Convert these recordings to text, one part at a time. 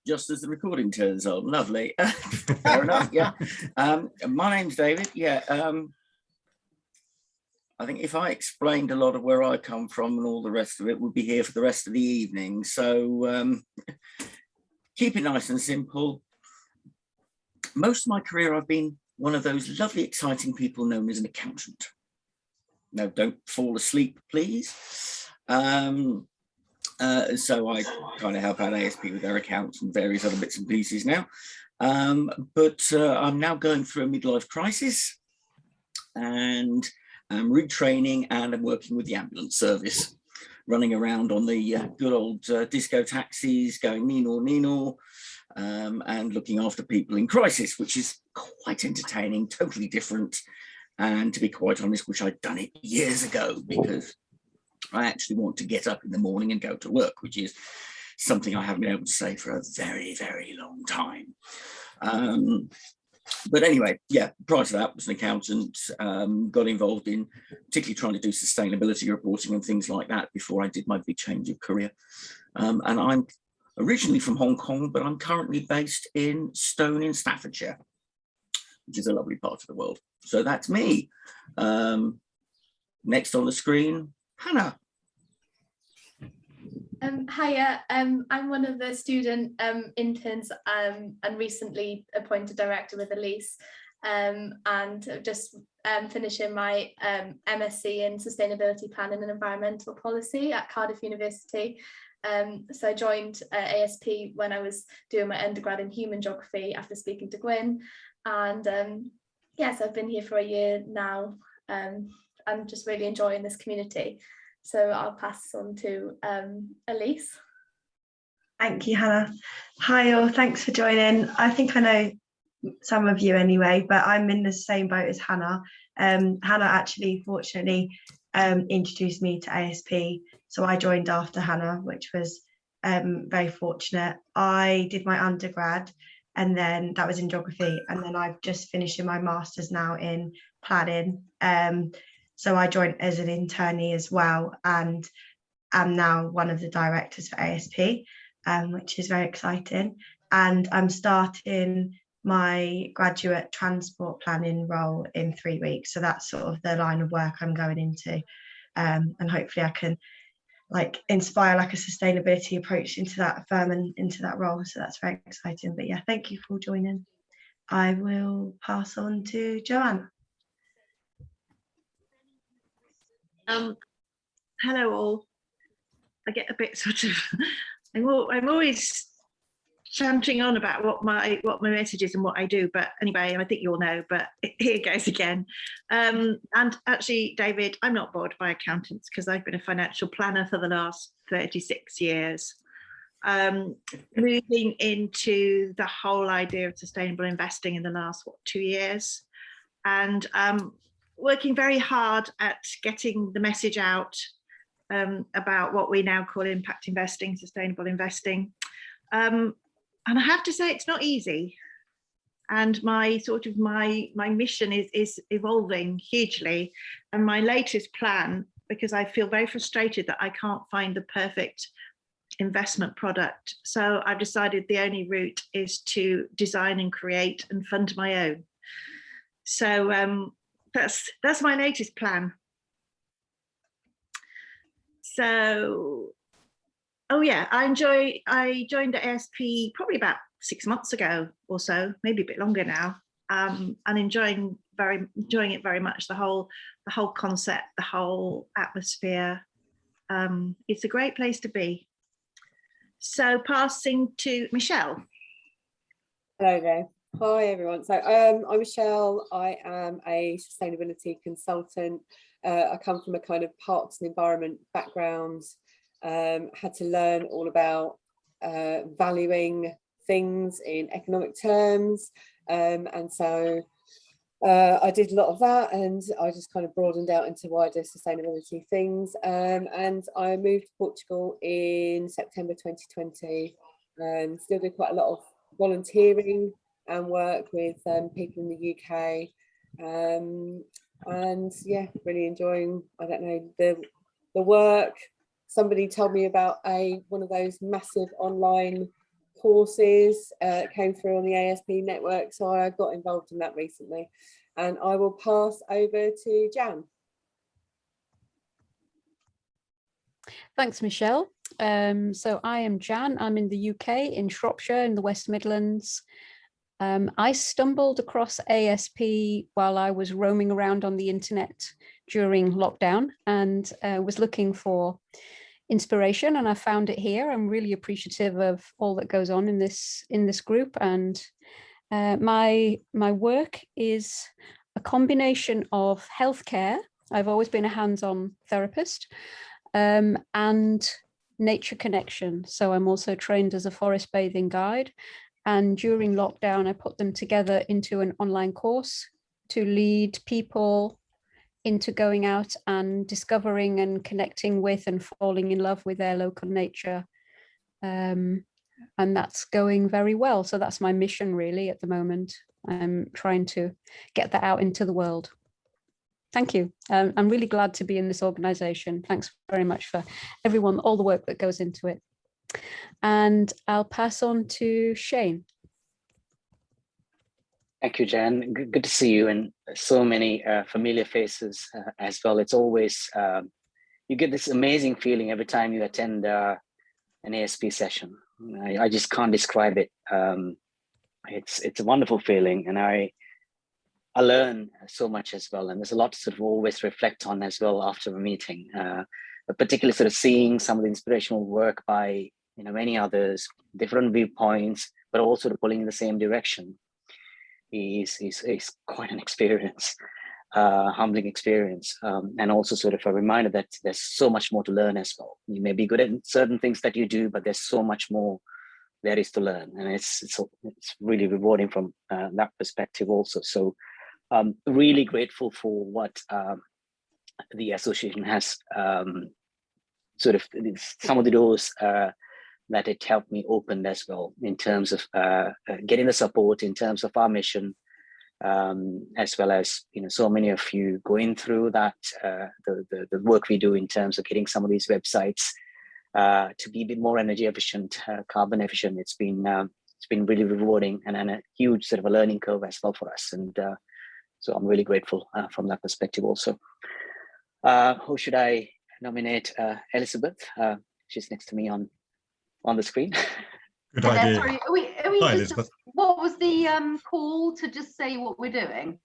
just as the recording turns on. Lovely. Fair enough. Yeah. My name's David. Yeah. I think if I explained a lot of where I come from and all the rest of it, we'd be here for the rest of the evening. So keep it nice and simple. Most of my career, I've been one of those lovely, exciting people known as an accountant. No, don't fall asleep, please. So I kind of help out ASP with their accounts and various other bits and pieces now. But I'm now going through a midlife crisis, and I'm retraining, and I'm working with the ambulance service, running around on the good old disco taxis, going Nino, Nino, and looking after people in crisis, which is quite entertaining, totally different. And to be quite honest, wish I'd done it years ago, because I actually want to get up in the morning and go to work, which is something I haven't been able to say for a very, very long time. But anyway, yeah, prior to that, I was an accountant, got involved in particularly trying to do sustainability reporting and things like that before I did my big change of career. And I'm originally from Hong Kong, but I'm currently based in Stone in Staffordshire, which is a lovely part of the world. So that's me. Next on the screen, Hannah. Hiya, I'm one of the student interns and recently appointed director with Elise, and just finishing my MSc in Sustainability Planning and Environmental Policy at Cardiff University. So I joined ASP when I was doing my undergrad in human geography after speaking to Gwyn, and yes, I've been here for a year now. I'm just really enjoying this community. So I'll pass on to Elise. Thank you, Hannah. Hi all, thanks for joining. I think I know some of you anyway, but I'm in the same boat as Hannah. Hannah actually, fortunately, introduced me to ASP. So I joined after Hannah, which was very fortunate. I did my undergrad, and then that was in geography. And then I've just finished my master's now in planning. So I joined as an internee as well, and am now one of the directors for ASP, which is very exciting. And I'm starting my graduate transport planning role in 3 weeks. So that's sort of the line of work I'm going into. And hopefully I can inspire a sustainability approach into that firm and into that role. So that's very exciting. But yeah, thank you for joining. I will pass on to Joanne. Hello all. I get a bit sort of, I'm always chanting on about what my message is and what I do, but anyway, I think you all know, but here goes again. And actually, David, I'm not bored by accountants because I've been a financial planner for the last 36 years. Moving into the whole idea of sustainable investing in the last 2 years, and working very hard at getting the message out about what we now call impact investing, sustainable investing. And I have to say, it's not easy. And my mission is evolving hugely. And my latest plan, because I feel very frustrated that I can't find the perfect investment product. So I've decided the only route is to design and create and fund my own. So that's my latest plan. So, oh yeah, I joined the ASP probably about 6 months ago or so, maybe a bit longer now, and enjoying it very much. The whole concept, the whole atmosphere. It's a great place to be. So passing to Michelle. Hello there. Hi everyone. So I'm Michelle. I am a sustainability consultant. I come from a kind of parks and environment background. Had to learn all about valuing things in economic terms, and so I did a lot of that, and I just kind of broadened out into wider sustainability things, and I moved to Portugal in September 2020, and still do quite a lot of volunteering and work with people in the UK, and yeah, really enjoying, I don't know, the work. Somebody told me about one of those massive online courses came through on the ASP network, so I got involved in that recently. And I will pass over to Jan. Thanks, Michelle. So I am Jan. I'm in the UK, in Shropshire, in the West Midlands. I stumbled across ASP while I was roaming around on the internet during lockdown and was looking for inspiration, and I found it here. I'm really appreciative of all that goes on in this group, and my work is a combination of healthcare. I've always been a hands-on therapist, and nature connection. So I'm also trained as a forest bathing guide. And during lockdown, I put them together into an online course to lead people into going out and discovering and connecting with and falling in love with their local nature. And that's going very well. So that's my mission really at the moment. I'm trying to get that out into the world. Thank you. I'm really glad to be in this organization. Thanks very much for everyone, all the work that goes into it. And I'll pass on to Shane. Thank you, Jan. Good to see you, and so many familiar faces as well. It's always, you get this amazing feeling every time you attend an ASP session. I just can't describe it. It's a wonderful feeling, and I learn so much as well. And there's a lot to sort of always reflect on as well after a meeting, but particularly sort of seeing some of the inspirational work by many others, different viewpoints, but all sort of pulling in the same direction. Is quite an experience, humbling experience, and also sort of a reminder that there's so much more to learn as well. You may be good at certain things that you do, but there's so much more there is to learn, and it's really rewarding from that perspective also. So really grateful for what the association has sort of some of the doors that it helped me open as well, in terms of getting the support, in terms of our mission, as well as so many of you going through that the work we do in terms of getting some of these websites to be a bit more energy efficient, carbon efficient. It's been really rewarding and a huge sort of a learning curve as well for us, and so I'm really grateful from that perspective also. Who should I nominate? Elizabeth. She's next to me on the screen. Good idea. Sorry, are we Hi, just, Elizabeth. what was the call to just say what we're doing?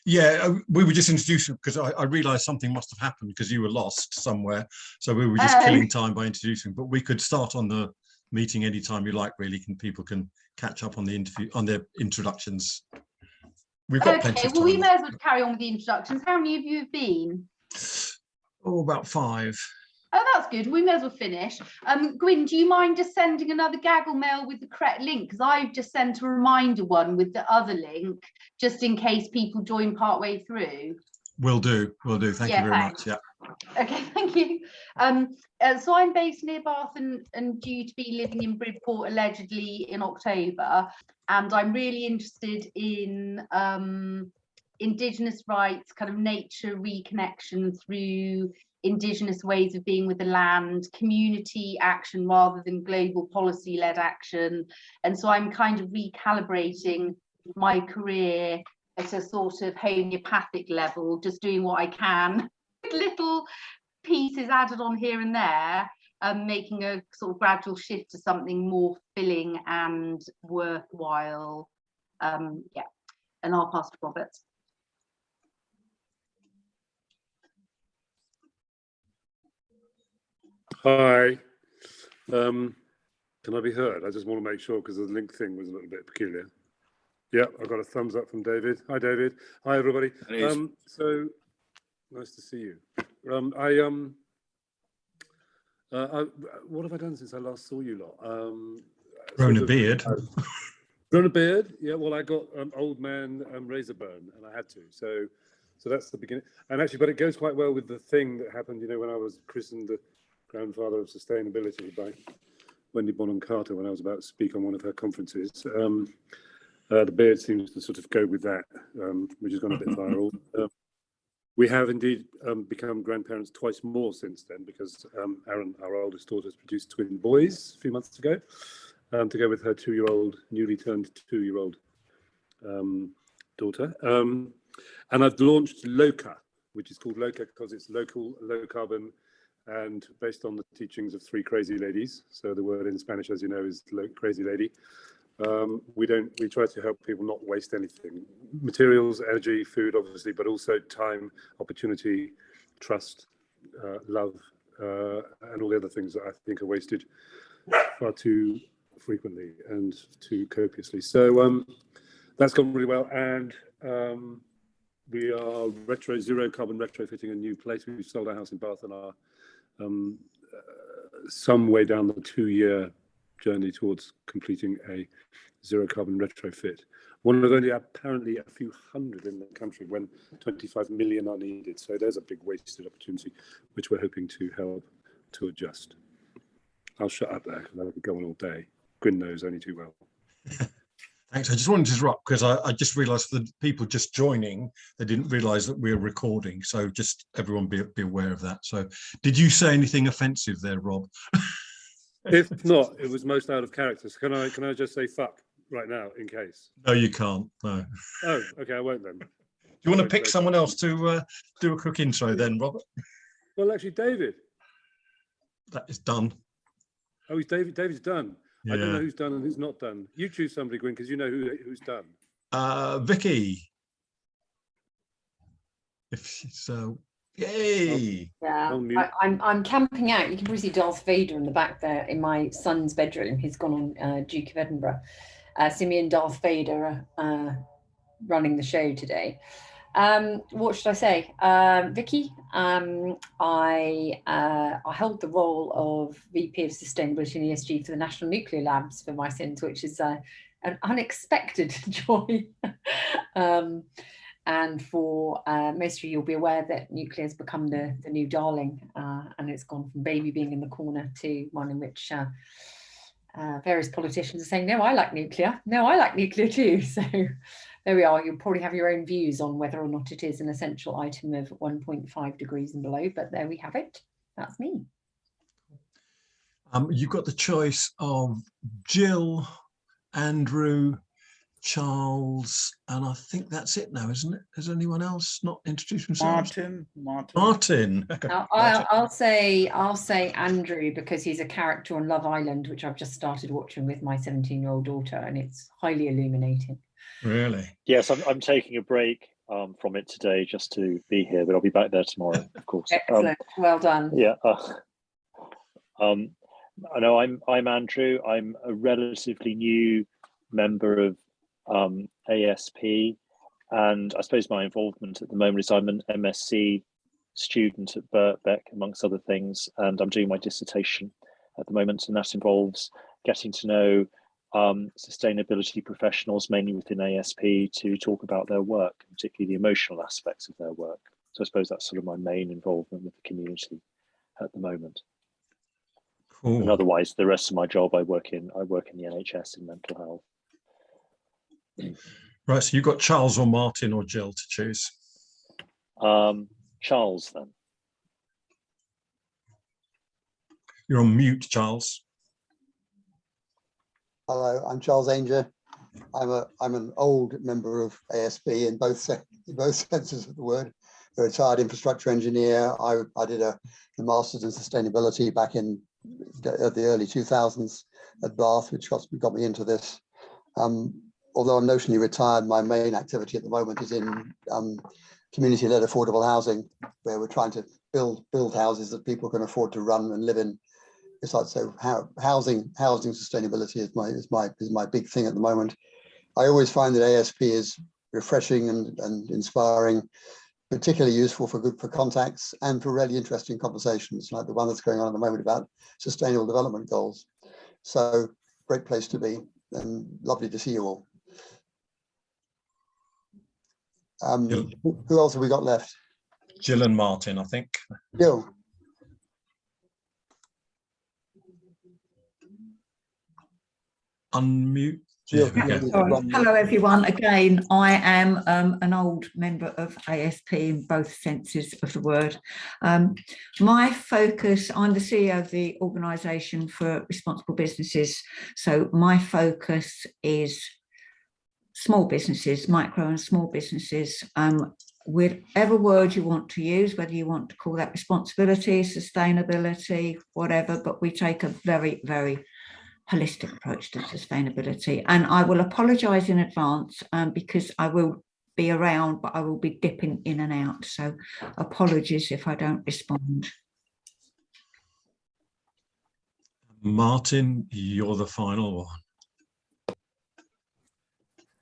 Yeah, we were just introducing, because I realised something must have happened because you were lost somewhere. So we were just killing time by introducing, but we could start on the meeting anytime you like, really. People can catch up on the interview, on their introductions. We've got plenty of time. Well, we may as well carry on with the introductions. How many of you have been? Oh, about 5. Oh, that's good. We may as well finish. Gwyn, do you mind just sending another gaggle mail with the correct link? Because I've just sent a reminder one with the other link, just in case people join partway through. Will do. Thank you very much. Yeah. Okay, thank you. So I'm based near Bath and due to be living in Bridport allegedly in October. And I'm really interested in Indigenous rights, kind of nature reconnection through Indigenous ways of being with the land, community action rather than global policy-led action. And so I'm kind of recalibrating my career at a sort of homeopathic level, just doing what I can, little pieces added on here and there, making a sort of gradual shift to something more fulfilling and worthwhile. Yeah, and I'll pass to Robert. Hi, can I be heard? I just want to make sure, because the link thing was a little bit peculiar. Yeah, I got a thumbs up from David. Hi, David. Hi, everybody. So nice to see you. What have I done since I last saw you lot? Grown a beard. Grown a beard. Yeah. Well, I got old man razor burn, and I had to. So that's the beginning. And actually, but it goes quite well with the thing that happened. When I was christened the grandfather of sustainability by Wendy Bonham Carter when I was about to speak on one of her conferences. The beard seems to sort of go with that, which has gone a bit viral. We have indeed become grandparents twice more since then, because Aaron, our oldest daughter, has produced twin boys a few months ago. to go with her newly turned two-year-old daughter. And I've launched LOCA, which is called LOCA because it's local, low carbon, and based on the teachings of three crazy ladies. So the word in Spanish, as you know, is crazy lady. We try to help people not waste anything. Materials, energy, food, obviously, but also time, opportunity, trust, love, and all the other things that I think are wasted far too frequently and too copiously. So that's gone really well. And we are zero carbon retrofitting a new place. We've sold our house in Bath and are some way down the 2-year journey towards completing a zero carbon retrofit. One of only apparently a few hundred in the country when 25 million are needed. So there's a big wasted opportunity, which we're hoping to help to adjust. I'll shut up there because I could go on all day. Gwyn knows only too well. Thanks. I just wanted to interrupt because I just realised for the people just joining, they didn't realise that we're recording. So just everyone be aware of that. So did you say anything offensive there, Rob? If not, it was most out of character. So can I just say fuck right now in case? No, you can't. No. Oh, okay, I won't then. Do you want to pick someone else to do a quick intro then, Robert? Well, actually, David. That is done. Oh, he's David. David's done. Yeah. I don't know who's done and who's not done. You choose somebody, Gwyn, because you know who's done. Vicky. If she's yay. Yeah, I'm camping out. You can probably see Darth Vader in the back there in my son's bedroom. He's gone on Duke of Edinburgh. See me and Darth Vader running the show today. What should I say? Vicky, I held the role of VP of Sustainability and ESG for the National Nuclear Labs for my sins, which is an unexpected joy. And for most of you, you'll be aware that nuclear has become the new darling, and it's gone from baby being in the corner to one in which various politicians are saying, no, I like nuclear. No, I like nuclear too. So there we are. You'll probably have your own views on whether or not it is an essential item of 1.5 degrees and below, but there we have it. That's me. You've got the choice of Jill, Andrew, Charles, and I think that's it now, isn't it? Has anyone else not introduced themselves? Martin. Okay. I'll say Andrew, because he's a character on Love Island, which I've just started watching with my 17-year-old daughter, and it's highly illuminating. Really? Yes, I'm taking a break from it today just to be here, but I'll be back there tomorrow, of course. Excellent. Well done. Yeah. I know I'm Andrew. I'm a relatively new member of ASP, and I suppose my involvement at the moment is I'm an MSc student at Birkbeck, amongst other things, and I'm doing my dissertation at the moment, and that involves getting to know sustainability professionals, mainly within ASP, to talk about their work, particularly the emotional aspects of their work. So I suppose that's sort of my main involvement with the community at the moment. Cool. And otherwise, the rest of my job, I work in the NHS in mental health. Right, so you've got Charles or Martin or Jill to choose. Charles, then. You're on mute, Charles. Hello, I'm Charles Ainger. I'm an old member of ASP in both senses of the word. A retired infrastructure engineer. I did the Masters in Sustainability back in the early 2000s at Bath, which got me into this. Although I'm notionally retired, my main activity at the moment is in community-led affordable housing, where we're trying to build houses that people can afford to run and live in. So housing sustainability is my big thing at the moment. I always find that ASP is refreshing and inspiring, particularly useful for contacts and for really interesting conversations like the one that's going on at the moment about sustainable development goals. So great place to be and lovely to see you all. Who else have we got left? Jill and Martin, I think. Jill. unmute? Jill, There we you'll go. need to Sorry. run Hello your- everyone. Again, I am an old member of ASP in both senses of the word. My focus, I'm the CEO of the Organisation for Responsible Businesses. So my focus is small businesses, micro and small businesses. Whatever word you want to use, whether you want to call that responsibility, sustainability, whatever, but we take a very, very holistic approach to sustainability. And I will apologise in advance because I will be around, but I will be dipping in and out. So apologies if I don't respond. Martin, you're the final one.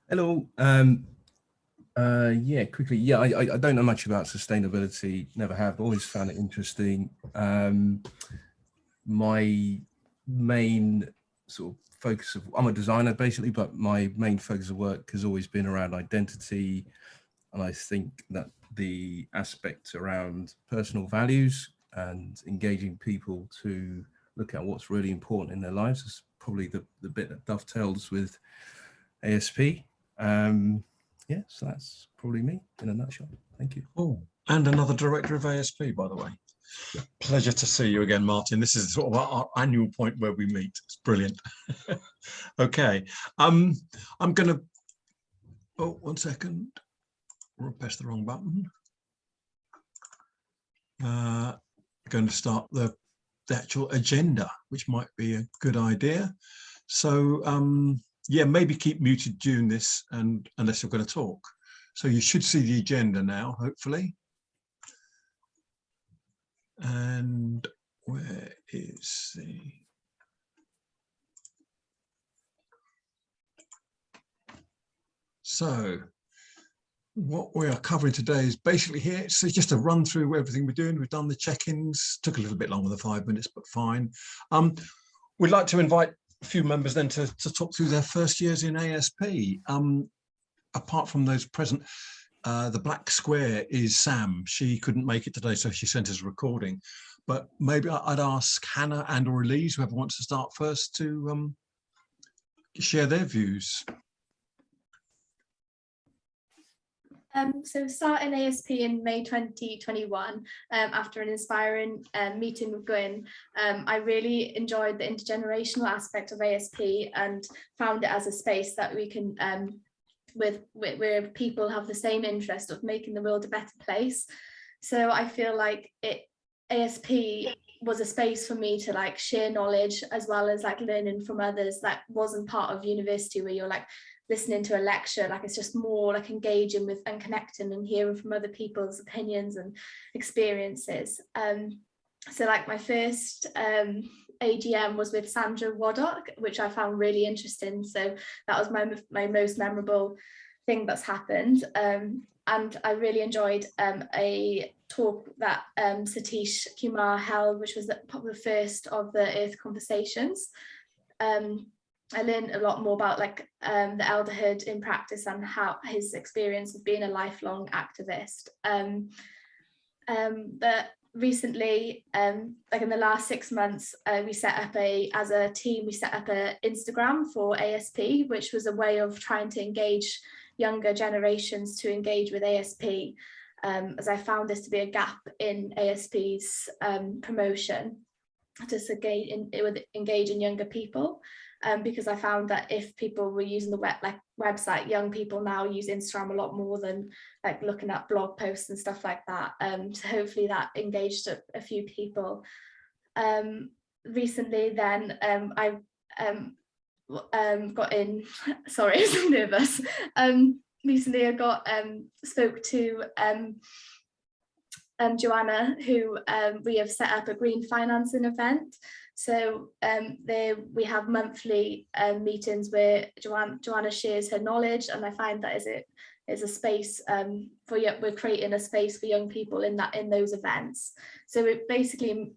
Hello. Yeah, quickly. Yeah, I don't know much about sustainability. Never have. Always found it interesting. My main sort of focus of, I'm a designer basically, but my main focus of work has always been around identity. And I think that the aspects around personal values and engaging people to look at what's really important in their lives is probably the bit that dovetails with ASP. Yeah, so that's probably me in a nutshell. Thank you. Oh, and another director of ASP, by the way. Pleasure to see you again, Martin. This is sort of our annual point where we meet. It's brilliant. Okay, I'm gonna, oh, 1 second. I pressed the wrong button. Going to start the actual agenda, which might be a good idea. So yeah, maybe keep muted during this, and unless you're going to talk. So you should see the agenda now, hopefully. And where is the... So what we are covering today is basically here. It's just a run through everything we're doing. We've done the check-ins, took a little bit longer than 5 minutes, but fine. We'd like to invite a few members then to talk through their first years in ASP. Apart from those present, the black square is Sam. She couldn't make it today, so she sent us a recording. But maybe I'd ask Hannah and or Elise, whoever wants to start first, to share their views. So starting ASP in May 2021, after an inspiring meeting with Gwyn, I really enjoyed the intergenerational aspect of ASP and found it as a space that we can, where people have the same interest of making the world a better place. So I feel like ASP was a space for me to like share knowledge as well as like learning from others that wasn't part of university, where you're like listening to a lecture. Like it's just more like engaging with and connecting and hearing from other people's opinions and experiences. So like my first AGM was with Sandra Waddock, which I found really interesting. So that was my most memorable thing that's happened. And I really enjoyed a talk that Satish Kumar held, which was probably the first of the Earth Conversations. I learned a lot more about like the elderhood in practice and how his experience of being a lifelong activist. But recently, like in the last 6 months, we set up as a team, we set up an Instagram for ASP, which was a way of trying to engage younger generations to engage with ASP, as I found this to be a gap in ASP's promotion to engage in younger people. Because I found that if people were using the website, young people now use Instagram a lot more than like looking at blog posts and stuff like that. So hopefully that engaged a few people. Recently then I got in, sorry, I'm so nervous. Recently I spoke to Joanna, who we have set up a green financing event. So there we have monthly meetings where Joanna shares her knowledge, and I find that is a space we're creating a space for young people in those events. So it basically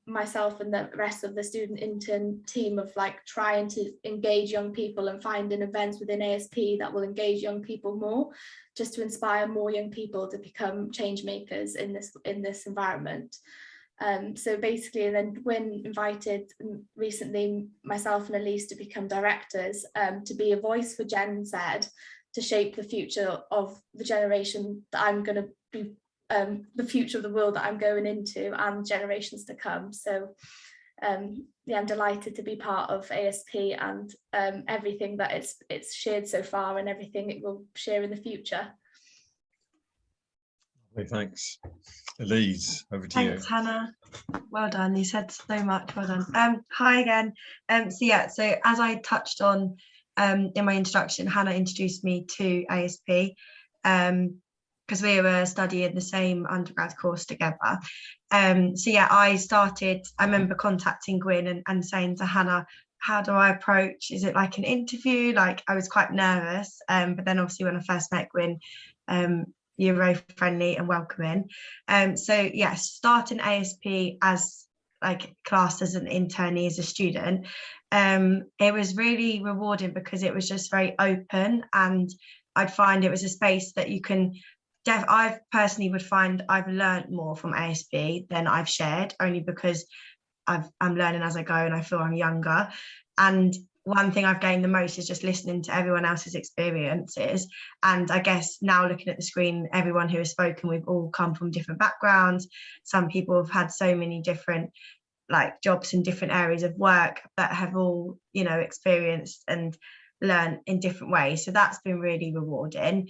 myself and the rest of the student intern team of like trying to engage young people and finding events within ASP that will engage young people more, just to inspire more young people to become change makers in this environment. So basically, and then when invited recently, myself and Elise, to become directors, to be a voice for Gen Z, to shape the future of the generation that I'm going to be, the future of the world that I'm going into, and generations to come. So yeah, I'm delighted to be part of ASP and everything that it's shared so far and everything it will share in the future. Okay, thanks. Elise, over to you. Thanks, Hannah. Well done. You said so much. Well done. Hi again. So as I touched on in my introduction, Hannah introduced me to ASP because we were studying the same undergrad course together. I remember contacting Gwyn and saying to Hannah, how do I approach? Is it like an interview? Like, I was quite nervous. But then obviously when I first met Gwyn, you're very friendly and welcoming. Starting ASP as like classed as an internee, as a student, it was really rewarding because it was just very open, and I'd find it was a space that you can I personally would find I've learned more from ASP than I've shared, only because I'm learning as I go and I feel I'm younger. And one thing I've gained the most is just listening to everyone else's experiences. And I guess now looking at the screen, everyone who has spoken, we've all come from different backgrounds. Some people have had so many different like jobs in different areas of work, but have all, you know, experienced and learned in different ways. So that's been really rewarding.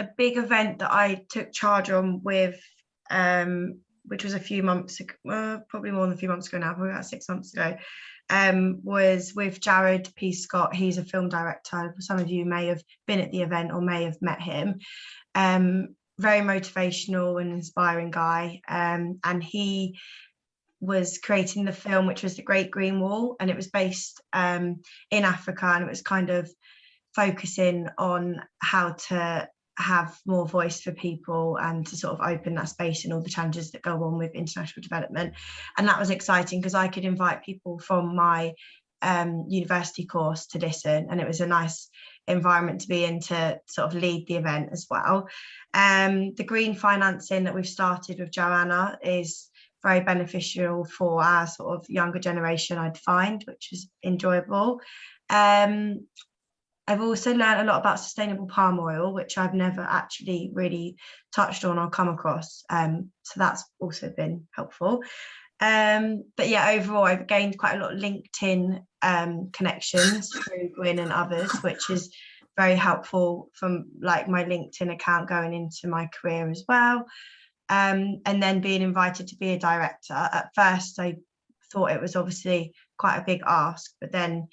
A big event that I took charge on with, which was a few months ago, probably more than a few months ago now, probably about 6 months ago, was with Jared P. Scott. He's a film director. Some of you may have been at the event or may have met him. Very motivational and inspiring guy. And he was creating the film, which was The Great Green Wall, and it was based in Africa, and it was kind of focusing on how to have more voice for people and to sort of open that space and all the challenges that go on with international development. And that was exciting because I could invite people from my university course to listen, and it was a nice environment to be in to sort of lead the event as well. The green financing that we've started with Joanna is very beneficial for our sort of younger generation, I'd find, which is enjoyable. I've also learned a lot about sustainable palm oil, which I've never actually really touched on or come across. So that's also been helpful. But yeah, overall, I've gained quite a lot of LinkedIn connections through Gwyn and others, which is very helpful from like my LinkedIn account going into my career as well. And then being invited to be a director. At first, I thought it was obviously quite a big ask, but then,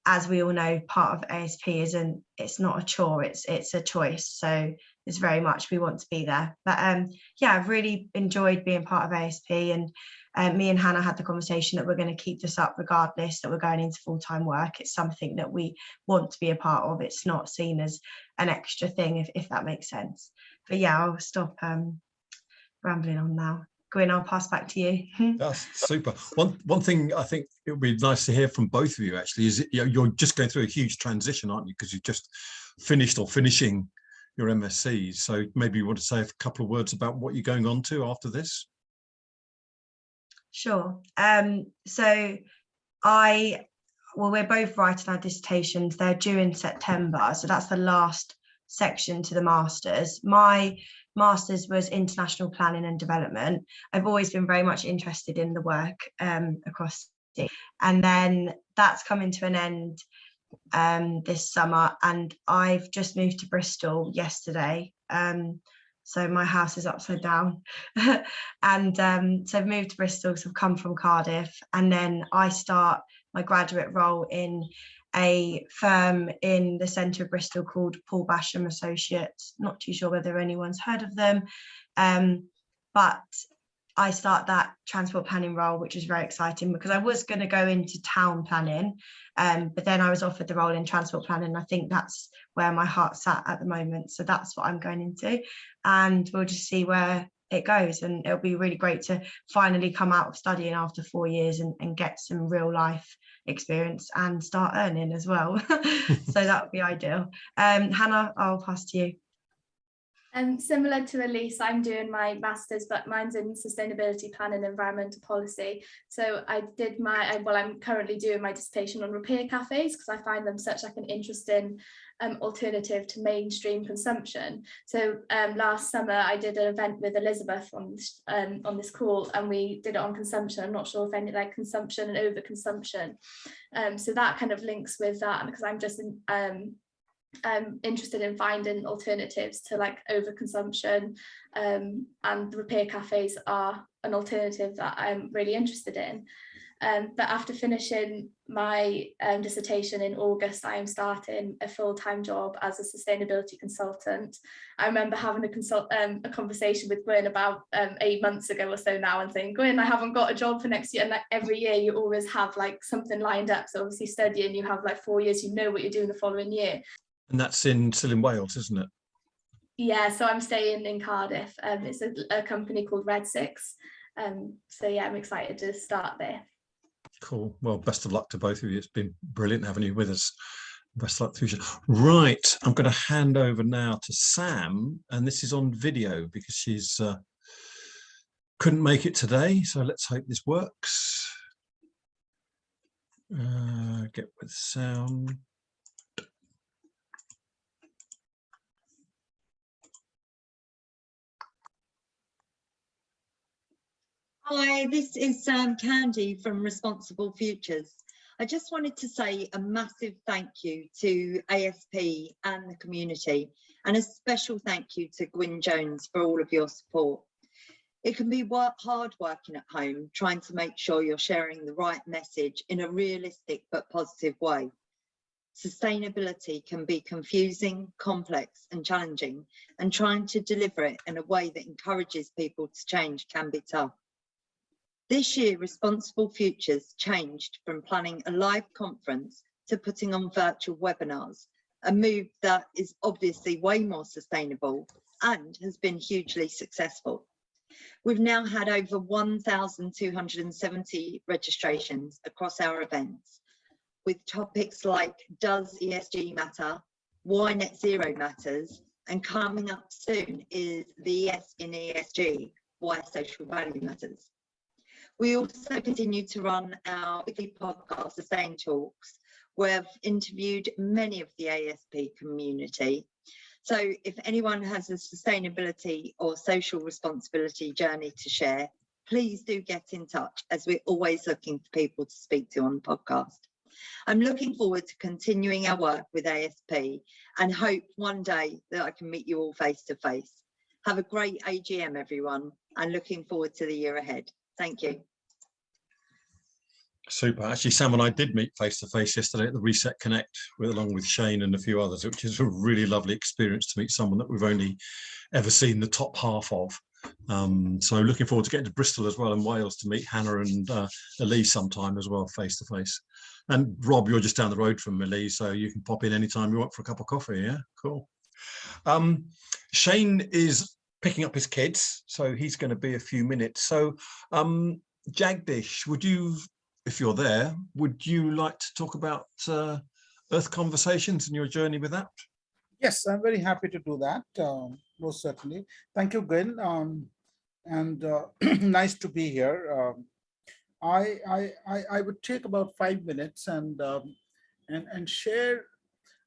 as we all know, part of ASP it's not a chore, it's a choice. So it's very much we want to be there. But yeah, I've really enjoyed being part of ASP, and me and Hannah had the conversation that we're going to keep this up regardless that we're going into full-time work. It's something that we want to be a part of. It's not seen as an extra thing, if that makes sense. But yeah, I'll stop rambling on now. Gwyn, I'll pass back to you. That's super. One thing I think it would be nice to hear from both of you actually is, you know, you're just going through a huge transition, aren't you? Because you've just finished or finishing your MScs. So maybe you want to say a couple of words about what you're going on to after this. Sure. So we're both writing our dissertations. They're due in September. So that's the last section to the masters. My master's was international planning and development. I've always been very much interested in the work across the, and then that's coming to an end this summer, and I've just moved to Bristol yesterday. So my house is upside down. And so I've moved to Bristol, so I've come from Cardiff, and then I start my graduate role in a firm in the centre of Bristol called Paul Basham Associates. Not too sure whether anyone's heard of them, but I start that transport planning role, which is very exciting because I was going to go into town planning, but then I was offered the role in transport planning. I think that's where my heart's at the moment. So that's what I'm going into, and we'll just see where it goes. And it'll be really great to finally come out of studying after 4 years and get some real life experience and start earning as well. So that would be ideal. Hannah, I'll pass to you. Similar to Elise, I'm doing my master's, but mine's in sustainability planning and environmental policy. So I did I'm currently doing my dissertation on repair cafes because I find them such like an interesting alternative to mainstream consumption. So last summer I did an event with Elizabeth on this call, and we did it on consumption. I'm not sure if any like consumption and overconsumption. So that kind of links with that, because I'm just interested in finding alternatives to like overconsumption, and the repair cafes are an alternative that I'm really interested in. But after finishing my dissertation in August, I am starting a full-time job as a sustainability consultant. I remember having a conversation with Gwyn about 8 months ago or so now, and saying, Gwyn, I haven't got a job for next year. And like every year you always have like something lined up. So obviously studying, you have like 4 years, you know what you're doing the following year. And that's still in Wales, isn't it? Yeah, so I'm staying in Cardiff. It's a company called Red Six. So yeah, I'm excited to start there. Cool. Well, best of luck to both of you. It's been brilliant having you with us. Best of luck to the future. Right, I'm going to hand over now to Sam, and this is on video because she's couldn't make it today. So let's hope this works. Get with sound. Hi, this is Candy from Responsible Futures. I just wanted to say a massive thank you to ASP and the community, and a special thank you to Gwyn Jones for all of your support. It can be hard working at home, trying to make sure you're sharing the right message in a realistic but positive way. Sustainability can be confusing, complex and challenging, and trying to deliver it in a way that encourages people to change can be tough. This year, Responsible Futures changed from planning a live conference to putting on virtual webinars, a move that is obviously way more sustainable and has been hugely successful. We've now had over 1,270 registrations across our events, with topics like does ESG matter, why net zero matters, and coming up soon is the ES in ESG, why social value matters. We also continue to run our weekly podcast, Sustain Talks, where I've interviewed many of the ASP community. So if anyone has a sustainability or social responsibility journey to share, please do get in touch, as we're always looking for people to speak to on the podcast. I'm looking forward to continuing our work with ASP and hope one day that I can meet you all face to face. Have a great AGM, everyone, and looking forward to the year ahead. Thank you. Super. Actually, Sam and I did meet face to face yesterday at the Reset Connect, along with Shane and a few others, which is a really lovely experience to meet someone that we've only ever seen the top half of. So looking forward to getting to Bristol as well, and Wales, to meet Hannah and Elise sometime as well, face to face. And Rob, you're just down the road from Elise, so you can pop in anytime you want for a cup of coffee. Yeah, cool. Shane is picking up his kids, so he's going to be a few minutes. So Jagdish, would you, if you're there, would you like to talk about Earth Conversations and your journey with that? Yes, I'm very happy to do that, most certainly. Thank you, Gwyn, and nice to be here. I would take about 5 minutes and share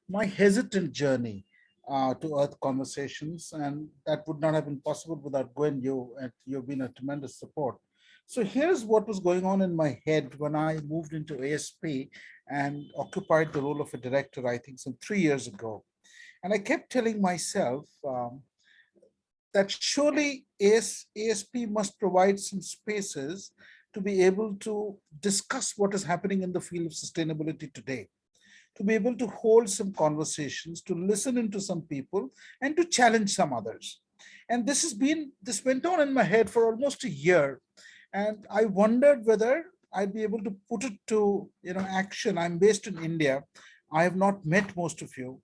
my hesitant journey to Earth Conversations, and that would not have been possible without Gwyn. You've been a tremendous support. So here's what was going on in my head when I moved into ASP and occupied the role of a director, I think some 3 years ago. And I kept telling myself that surely ASP must provide some spaces to be able to discuss what is happening in the field of sustainability today, to be able to hold some conversations, to listen into some people, and to challenge some others. And this went on in my head for almost a year. And I wondered whether I'd be able to put it to action. I'm based in India. I have not met most of you.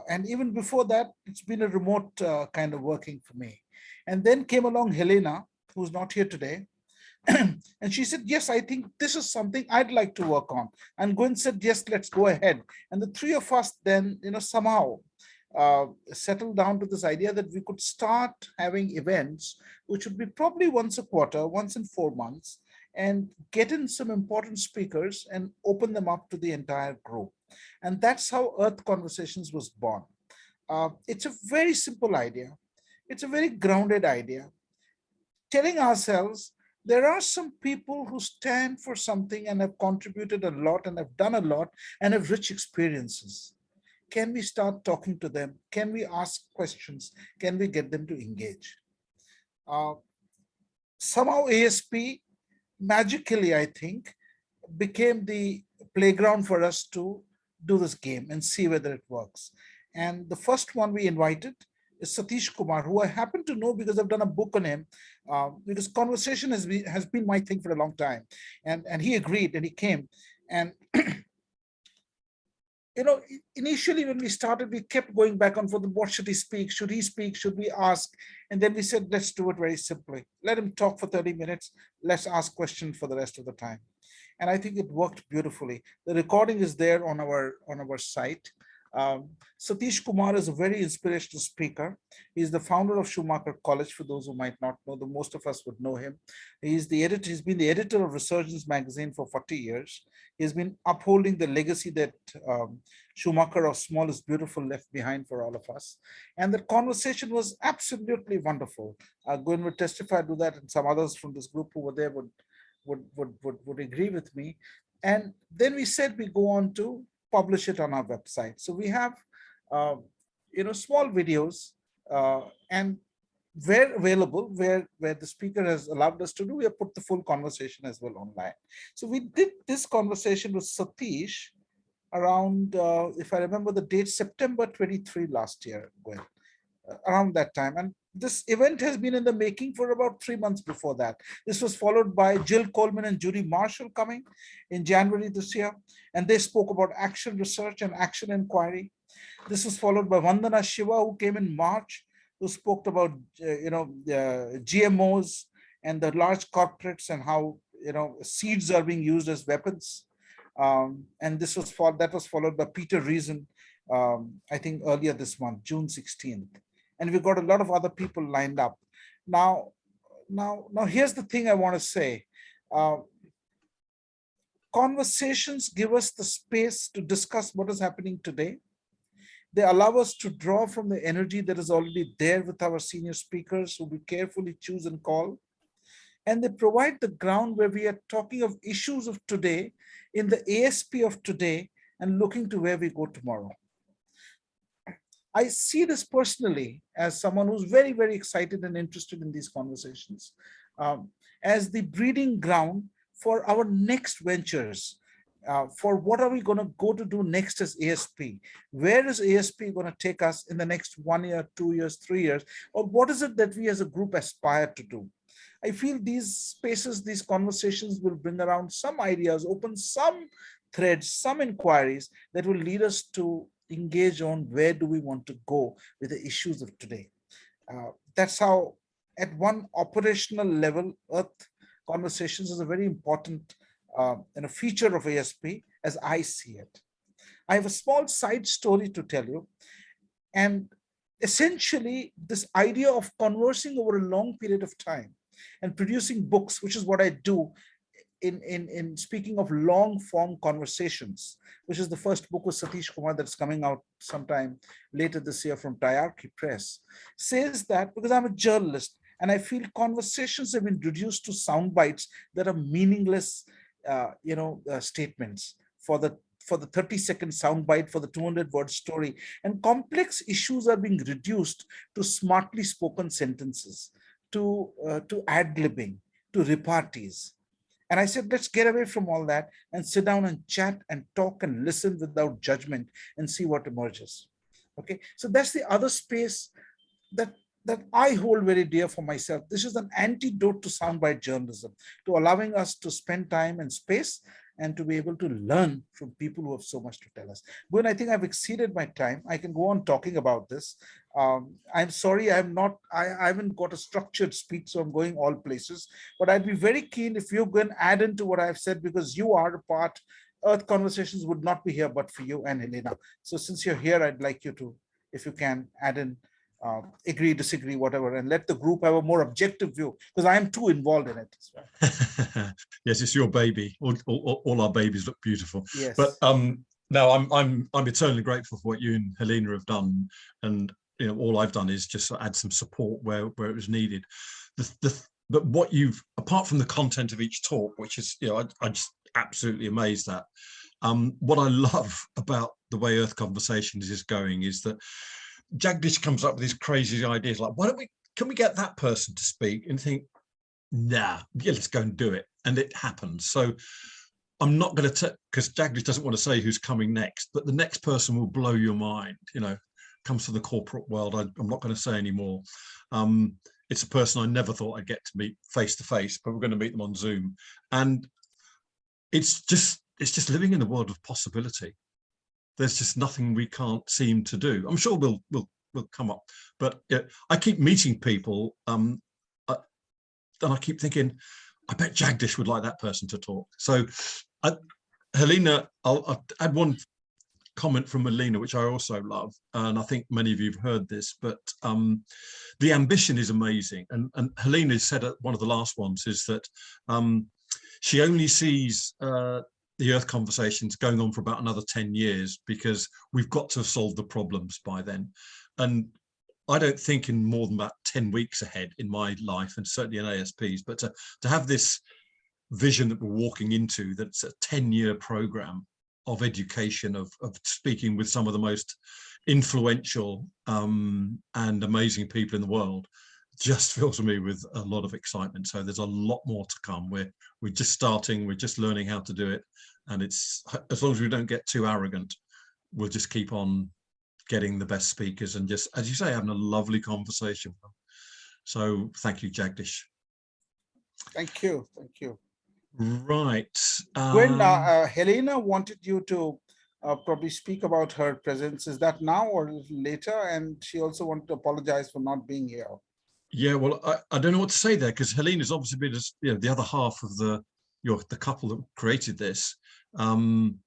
And even before that, it's been a remote kind of working for me. And then came along Helena, who's not here today. And she said, yes, I think this is something I'd like to work on. And Gwyn said, yes, let's go ahead. And the three of us then, somehow settled down to this idea that we could start having events, which would be probably once a quarter, once in 4 months, and get in some important speakers and open them up to the entire group. And that's how Earth Conversations was born. It's a very simple idea. It's a very grounded idea. Telling ourselves there are some people who stand for something and have contributed a lot and have done a lot and have rich experiences. Can we start talking to them? Can we ask questions? Can we get them to engage? Somehow ASP magically, I think, became the playground for us to do this game and see whether it works. And the first one we invited is Satish Kumar, who I happen to know because I've done a book on him, because conversation has been my thing for a long time. And he agreed and he came. And you know, initially when we started, we kept going back on for the what should he speak? Should he speak? Should we ask? And then we said, let's do it very simply. Let him talk for 30 minutes. Let's ask questions for the rest of the time. And I think it worked beautifully. The recording is there on our site. Satish Kumar is a very inspirational speaker. He's the founder of Schumacher College, for those who might not know, the most of us would know him. He's been the editor of Resurgence magazine for 40 years. He's been upholding the legacy that Schumacher of Small is Beautiful left behind for all of us. And the conversation was absolutely wonderful. Gwen would testify to that, and some others from this group who were there would agree with me. And then we said we go on to publish it on our website. So we have, small videos and where available, where the speaker has allowed us to do, we have put the full conversation as well online. So we did this conversation with Satish around, if I remember the date, September 23 last year, Gwen, around that time. And this event has been in the making for about 3 months before that. This was followed by Jill Coleman and Judy Marshall coming in January this year, and they spoke about action research and action inquiry. This was followed by Vandana Shiva, who came in March, who spoke about GMOs and the large corporates and how seeds are being used as weapons. And that was followed by Peter Reason, I think earlier this month, June 16th. And we've got a lot of other people lined up. Now here's the thing I want to say. Conversations give us the space to discuss what is happening today. They allow us to draw from the energy that is already there with our senior speakers who we carefully choose and call. And they provide the ground where we are talking of issues of today in the ASP of today and looking to where we go tomorrow. I see this personally as someone who's very, very excited and interested in these conversations as the breeding ground for our next ventures, for what are we going to go to do next as ASP? Where is ASP going to take us in the next 1 year, 2 years, 3 years? Or what is it that we as a group aspire to do? I feel these spaces, these conversations will bring around some ideas, open some threads, some inquiries that will lead us to engage on where do we want to go with the issues of today. That's how, at one operational level, Earth Conversations is a very important and a feature of ASP as I see it. I have a small side story to tell you. And essentially, this idea of conversing over a long period of time and producing books, which is what I do in speaking of long form conversations, which is the first book with Satish Kumar that's coming out sometime later this year from Tyarki Press, says that because I'm a journalist and I feel conversations have been reduced to sound bites that are meaningless statements for the 30-second soundbite, for the 200-word story, and complex issues are being reduced to smartly spoken sentences, to ad-libbing, to repartees. And I said, let's get away from all that and sit down and chat and talk and listen without judgment and see what emerges. Okay, so that's the other space that I hold very dear for myself. This is an antidote to soundbite journalism, to allowing us to spend time and space and to be able to learn from people who have so much to tell us. Gwen, I think I've exceeded my time. I can go on talking about this. I'm sorry, I haven't got a structured speech, so I'm going all places. But I'd be very keen if you can add into what I've said, because you are a part. Earth Conversations would not be here but for you and Helena. So since you're here, I'd like you to if you can add in agree, disagree, whatever, and let the group have a more objective view, because I am too involved in it as well. Yes, it's your baby. All our babies look beautiful. Yes. But no, I'm eternally grateful for what you and Helena have done, and you know, all I've done is just add some support where it was needed. But what you've, apart from the content of each talk, which is, you know, I just absolutely amazed at. What I love about the way Earth Conversations is going is that Jagdish comes up with these crazy ideas like, can we get that person to speak? And think, nah, yeah, let's go and do it. And it happens. So I'm not going to, because Jagdish doesn't want to say who's coming next, but the next person will blow your mind, you know, comes from the corporate world. I'm not going to say anymore. It's a person I never thought I'd get to meet face to face, but we're going to meet them on Zoom. And it's just living in the world of possibility. There's just nothing we can't seem to do. I'm sure we'll come up, but I keep meeting people, and I keep thinking, I bet Jagdish would like that person to talk. So, Helena, I'll add one comment from Helena, which I also love, and I think many of you have heard this, but the ambition is amazing. And Helena said at one of the last ones is that she only sees the Earth Conversations going on for about another 10 years because we've got to have solved the problems by then. And I don't think in more than about 10 weeks ahead in my life, and certainly in ASP's, but to have this vision that we're walking into, that's a 10-year program of education, of speaking with some of the most influential and amazing people in the world, just fills me with a lot of excitement. So there's a lot more to come. We're just starting, we're just learning how to do it. And it's, as long as we don't get too arrogant, we'll just keep on getting the best speakers and just, as you say, having a lovely conversation with them. So thank you, Jagdish. Thank you. Thank you. Right. When Helena wanted you to probably speak about her presence, is that now or a little later? And she also wanted to apologize for not being here. Yeah, well, I don't know what to say there, because Helena's obviously been, you know, the other half of the couple that created this, and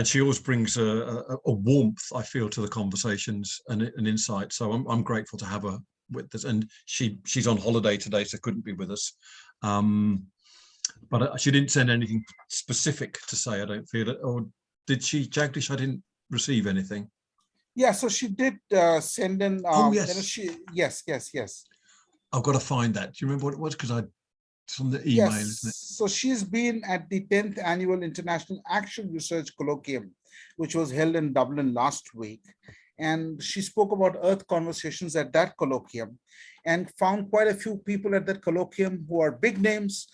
she always brings a warmth, I feel, to the conversations and an insight. So I'm grateful to have her with us, and she's on holiday today, so couldn't be with us. But she didn't send anything specific to say, I don't feel it. Or did she, Jagdish? I didn't receive anything. Yeah, so she did send in. Oh, yes. Yes. I've got to find that. Do you remember what it was? Because it's from the email, yes. Isn't it? So she's been at the 10th Annual International Action Research Colloquium, which was held in Dublin last week. And she spoke about Earth Conversations at that colloquium and found quite a few people at that colloquium who are big names.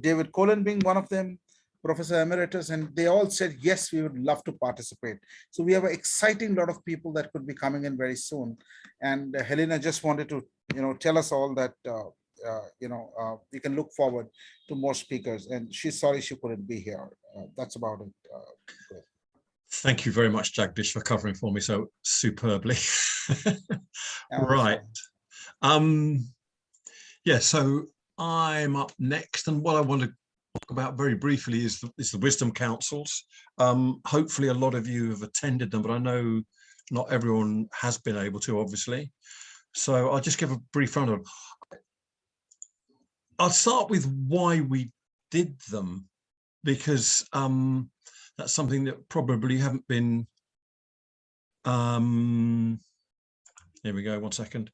David Cullen being one of them, Professor Emeritus, and they all said, yes, we would love to participate. So we have an exciting lot of people that could be coming in very soon. And Helena just wanted to, tell us all that, we can look forward to more speakers, and she's sorry she couldn't be here. That's about it. Thank you very much, Jagdish, for covering for me so superbly. Right. Yeah, so I'm up next, and what I want to talk about very briefly is the Wisdom Councils. Hopefully a lot of you have attended them, but I know not everyone has been able to, obviously. So I'll just give a brief rundown. I'll start with why we did them, because that's something that probably haven't been, here we go, 1 second,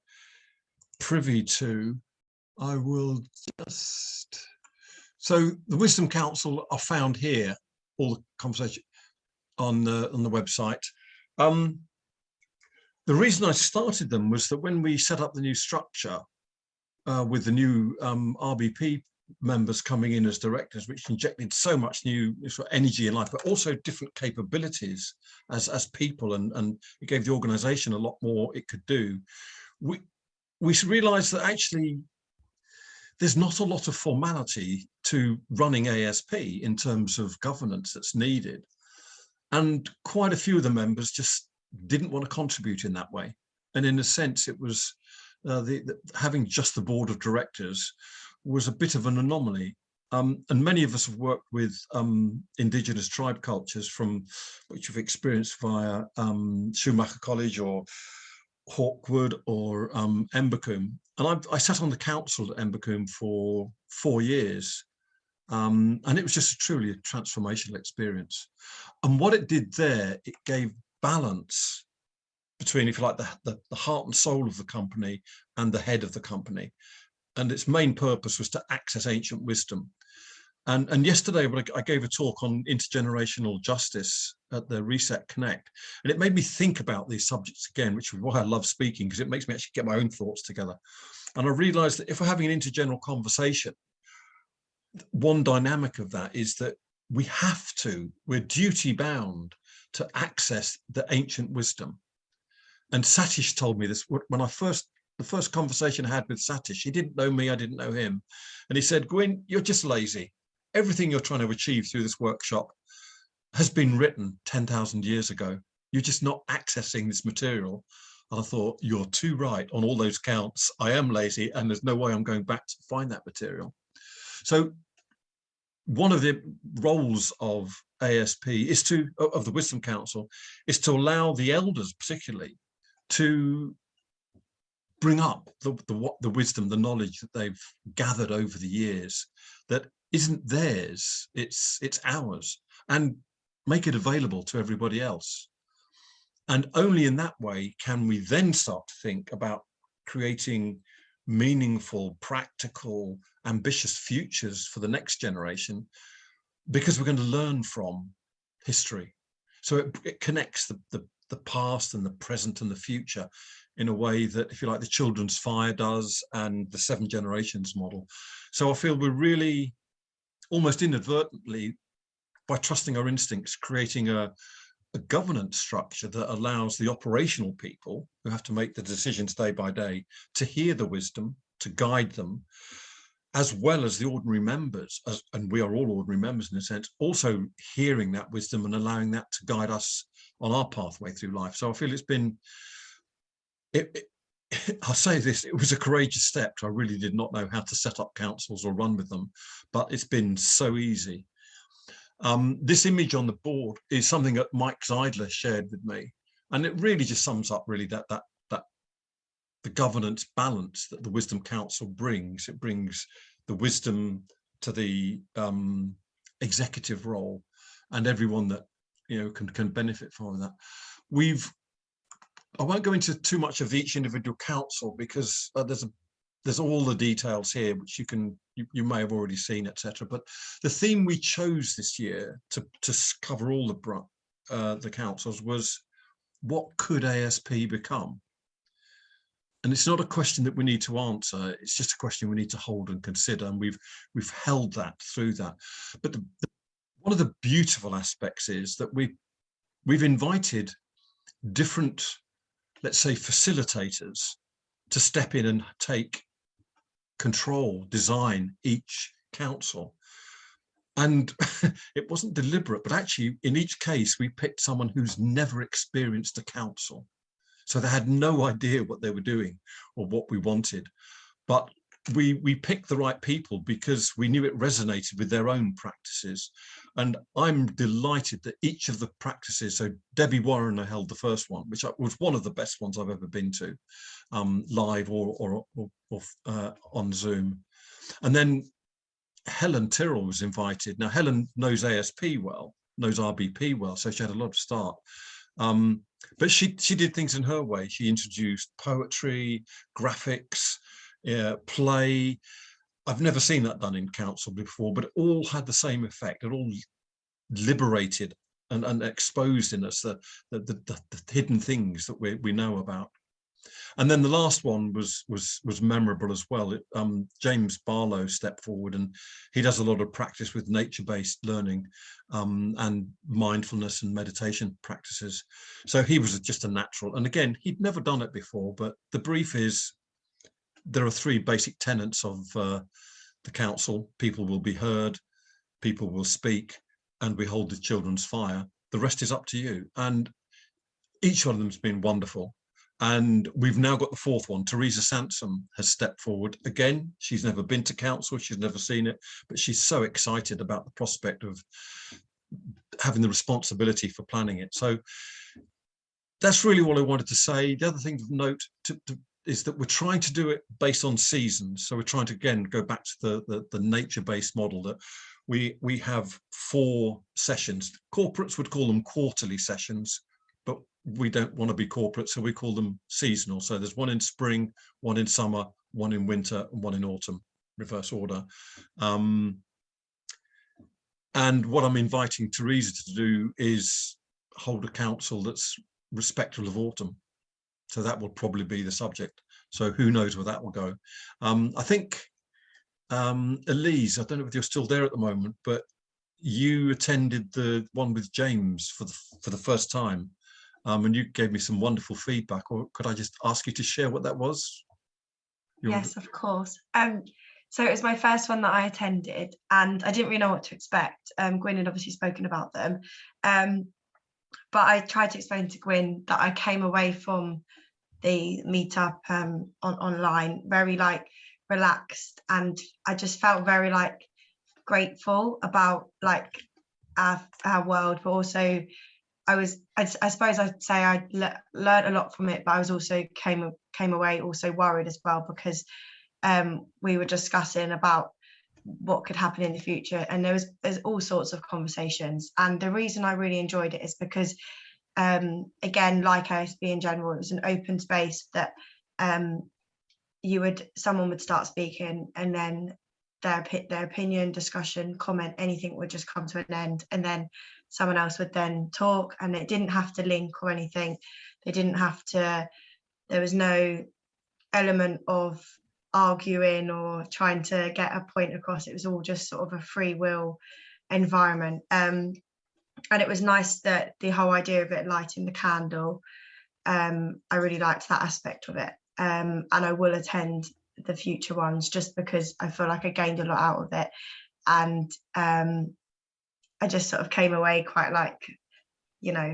privy to. I will just, so the Wisdom Council are found here, all the conversation on the website. The reason I started them was that when we set up the new structure with the new RBP members coming in as directors, which injected so much new sort of energy in life, but also different capabilities as people, and it gave the organization a lot more it could do. We realized that actually there's not a lot of formality to running ASP in terms of governance that's needed. And quite a few of the members just didn't want to contribute in that way. And in a sense, it was having just the board of directors was a bit of an anomaly. And many of us have worked with indigenous tribe cultures from which we've experienced via Schumacher College or Hawkwood or Embercombe. And I sat on the council at Embercombe for 4 years. And it was just truly a transformational experience. And what it did there, it gave balance between, if you like, the heart and soul of the company and the head of the company. And its main purpose was to access ancient wisdom. And yesterday, I gave a talk on intergenerational justice at the Reset Connect, and it made me think about these subjects again, which is why I love speaking, because it makes me actually get my own thoughts together. And I realized that if we're having an intergeneral conversation, one dynamic of that is that we're duty bound to access the ancient wisdom. And Satish told me this when the first conversation I had with Satish. He didn't know me, I didn't know him. And he said, Gwyn, you're just lazy. Everything you're trying to achieve through this workshop has been written 10,000 years ago. You're just not accessing this material. And I thought, you're too right on all those counts. I am lazy and there's no way I'm going back to find that material. So one of the roles of ASP of the Wisdom Council is to allow the elders particularly to bring up the wisdom, the knowledge that they've gathered over the years that isn't theirs, it's ours, and make it available to everybody else. And only in that way can we then start to think about creating meaningful, practical, ambitious futures for the next generation, because we're going to learn from history. So it connects the past and the present and the future in a way that, if you like, the Children's Fire does and the 7 Generations model. So I feel we're really, almost inadvertently, by trusting our instincts, creating a governance structure that allows the operational people who have to make the decisions day by day to hear the wisdom, to guide them, as well as the ordinary members, and we are all ordinary members in a sense, also hearing that wisdom and allowing that to guide us on our pathway through life. So I feel it's been, I'll say this, it was a courageous step. I really did not know how to set up councils or run with them, but it's been so easy. This image on the board is something that Mike Zeidler shared with me, and it really just sums up really that the governance balance that the Wisdom Council brings. It brings the wisdom to the executive role, and everyone that can benefit from that. I won't go into too much of each individual council because there's all the details here which you may have already seen, etc. But the theme we chose this year to cover all the councils was, what could ASP become? And it's not a question that we need to answer, it's just a question we need to hold and consider, and we've held that through that. But one of the beautiful aspects is that we've invited different, let's say, facilitators to step in and take control, design each council. And it wasn't deliberate, but actually in each case we picked someone who's never experienced a council. So they had no idea what they were doing or what we wanted. But we picked the right people because we knew it resonated with their own practices. And I'm delighted that each of the practices, so Debbie Warrener held the first one, which was one of the best ones I've ever been to, live or on Zoom. And then Helen Tyrrell was invited. Now, Helen knows ASP well, knows RBP well, so she had a lot of start. But she did things in her way. She introduced poetry, graphics, play. I've never seen that done in council before, but it all had the same effect. It all liberated and exposed in us the hidden things that we know about. And then the last one was memorable as well. James Barlow stepped forward, and he does a lot of practice with nature-based learning and mindfulness and meditation practices. So he was just a natural. And again, he'd never done it before, but the brief is, there are 3 basic tenets of the council. People will be heard, people will speak, and we hold the children's fire. The rest is up to you. And each one of them has been wonderful. And we've now got the fourth one. Teresa Sansom has stepped forward. Again, she's never been to council, she's never seen it, but she's so excited about the prospect of having the responsibility for planning it. So that's really what I wanted to say. The other thing to note is that we're trying to do it based on seasons. So we're trying to, again, go back to the nature-based model that we have 4 sessions. Corporates would call them quarterly sessions, but we don't want to be corporate, so we call them seasonal. So there's one in spring, one in summer, one in winter, and one in autumn, reverse order. And what I'm inviting Teresa to do is hold a council that's respectful of autumn. So that will probably be the subject. So who knows where that will go. I think, Elise, I don't know if you're still there at the moment, but you attended the one with James for the first time. And you gave me some wonderful feedback. Or could I just ask you to share what that was? Yes, of course. So it was my first one that I attended, and I didn't really know what to expect. Gwyn had obviously spoken about them, but I tried to explain to Gwyn that I came away from the meetup online very like relaxed, and I just felt very like grateful about like our world, but also I suppose I'd say I learned a lot from it, but I was also came away also worried as well, because we were discussing about what could happen in the future, and there's all sorts of conversations. And the reason I really enjoyed it is because again, like ASB in general, it was an open space that someone would start speaking, and then their opinion, discussion, comment, anything would just come to an end, and then someone else would then talk, and it didn't have to link or anything. There was no element of arguing or trying to get a point across. It was all just sort of a free will environment. And it was nice that the whole idea of it lighting the candle, I really liked that aspect of it. And I will attend the future ones just because I feel like I gained a lot out of it. And I just sort of came away quite like,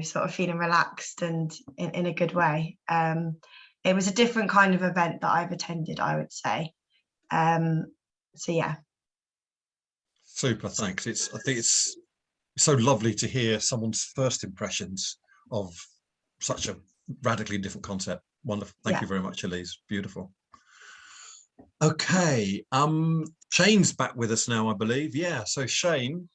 sort of feeling relaxed and in a good way. It was a different kind of event that I've attended, I would say. So yeah. Super, thanks. I think it's so lovely to hear someone's first impressions of such a radically different concept. Wonderful. Thank you very much, Elise. Beautiful. Okay, Shane's back with us now, I believe. Yeah, so Shane,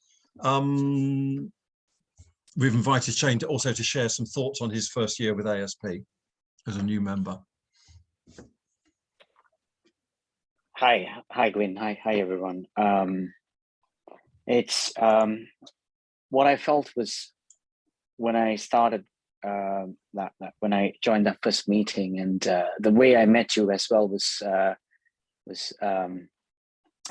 we've invited Shane to share some thoughts on his first year with ASP as a new member. Hi Gwyn, hi everyone. It's what I felt was when I started when I joined that first meeting, and the way I met you as well was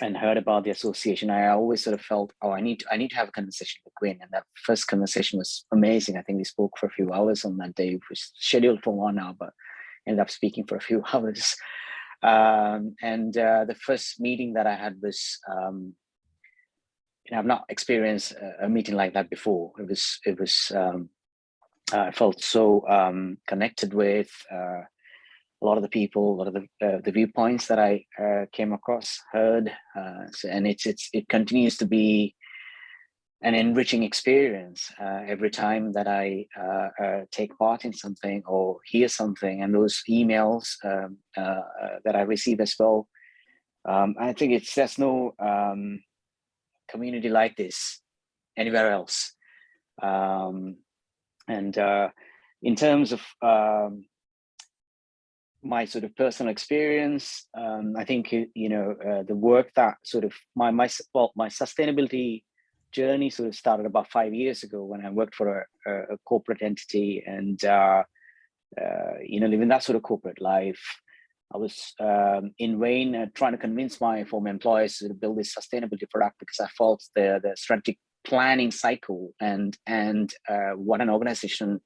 and heard about the association. I always sort of felt, oh, I need to have a conversation with Gwyn, and that first conversation was amazing. I think we spoke for a few hours on that day. It was scheduled for 1 hour, but ended up speaking for a few hours. And the first meeting that I had was, I've not experienced a meeting like that before. It was I felt so connected with a lot of the people, a lot of the viewpoints that I came across, heard, and it continues to be an enriching experience every time that I take part in something or hear something, and those emails that I receive as well. I think there's no community like this anywhere else. And in terms of my sort of personal experience, I think the work that sort of my sustainability journey sort of started about 5 years ago when I worked for a corporate entity, and living that sort of corporate life. I was in vain trying to convince my former employers to build this sustainability product, because I felt the strategic planning cycle and what an organization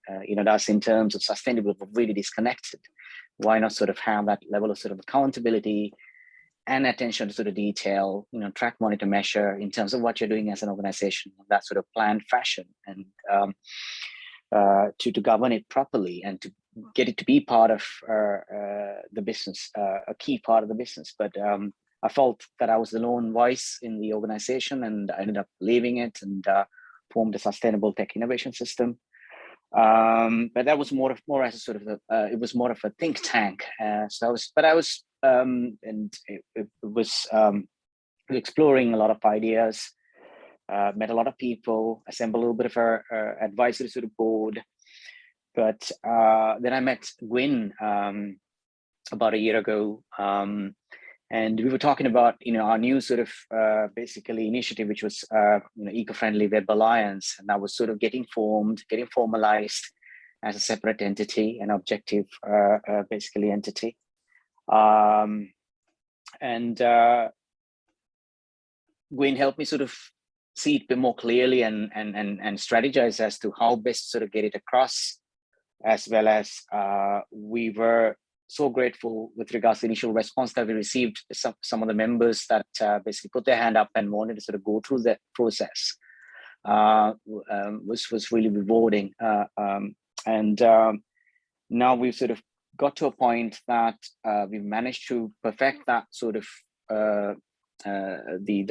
does in terms of sustainability were really disconnected. Why not sort of have that level of sort of accountability and attention to sort of detail, track, monitor, measure in terms of what you're doing as an organization, that sort of planned fashion, and to govern it properly and to get it to be part of the business, a key part of the business. But I felt that I was the lone voice in the organization, and I ended up leaving it and formed a sustainable tech innovation system. But that was more as a sort of it was more of a think tank. So I was and it was exploring a lot of ideas, met a lot of people, assembled a little bit of our advisory sort of board. But then I met Gwyn about a year ago, and we were talking about, our new sort of basically initiative, which was Eco-Friendly Web Alliance, and that was sort of getting formalized as a separate entity, an objective basically entity. And Gwyn helped me sort of see it a bit more clearly and strategize as to how best to sort of get it across, as well as we were so grateful with regards to the initial response that we received. Some of the members that basically put their hand up and wanted to sort of go through that process was really rewarding. And now we've sort of got to a point that we've managed to perfect that sort of the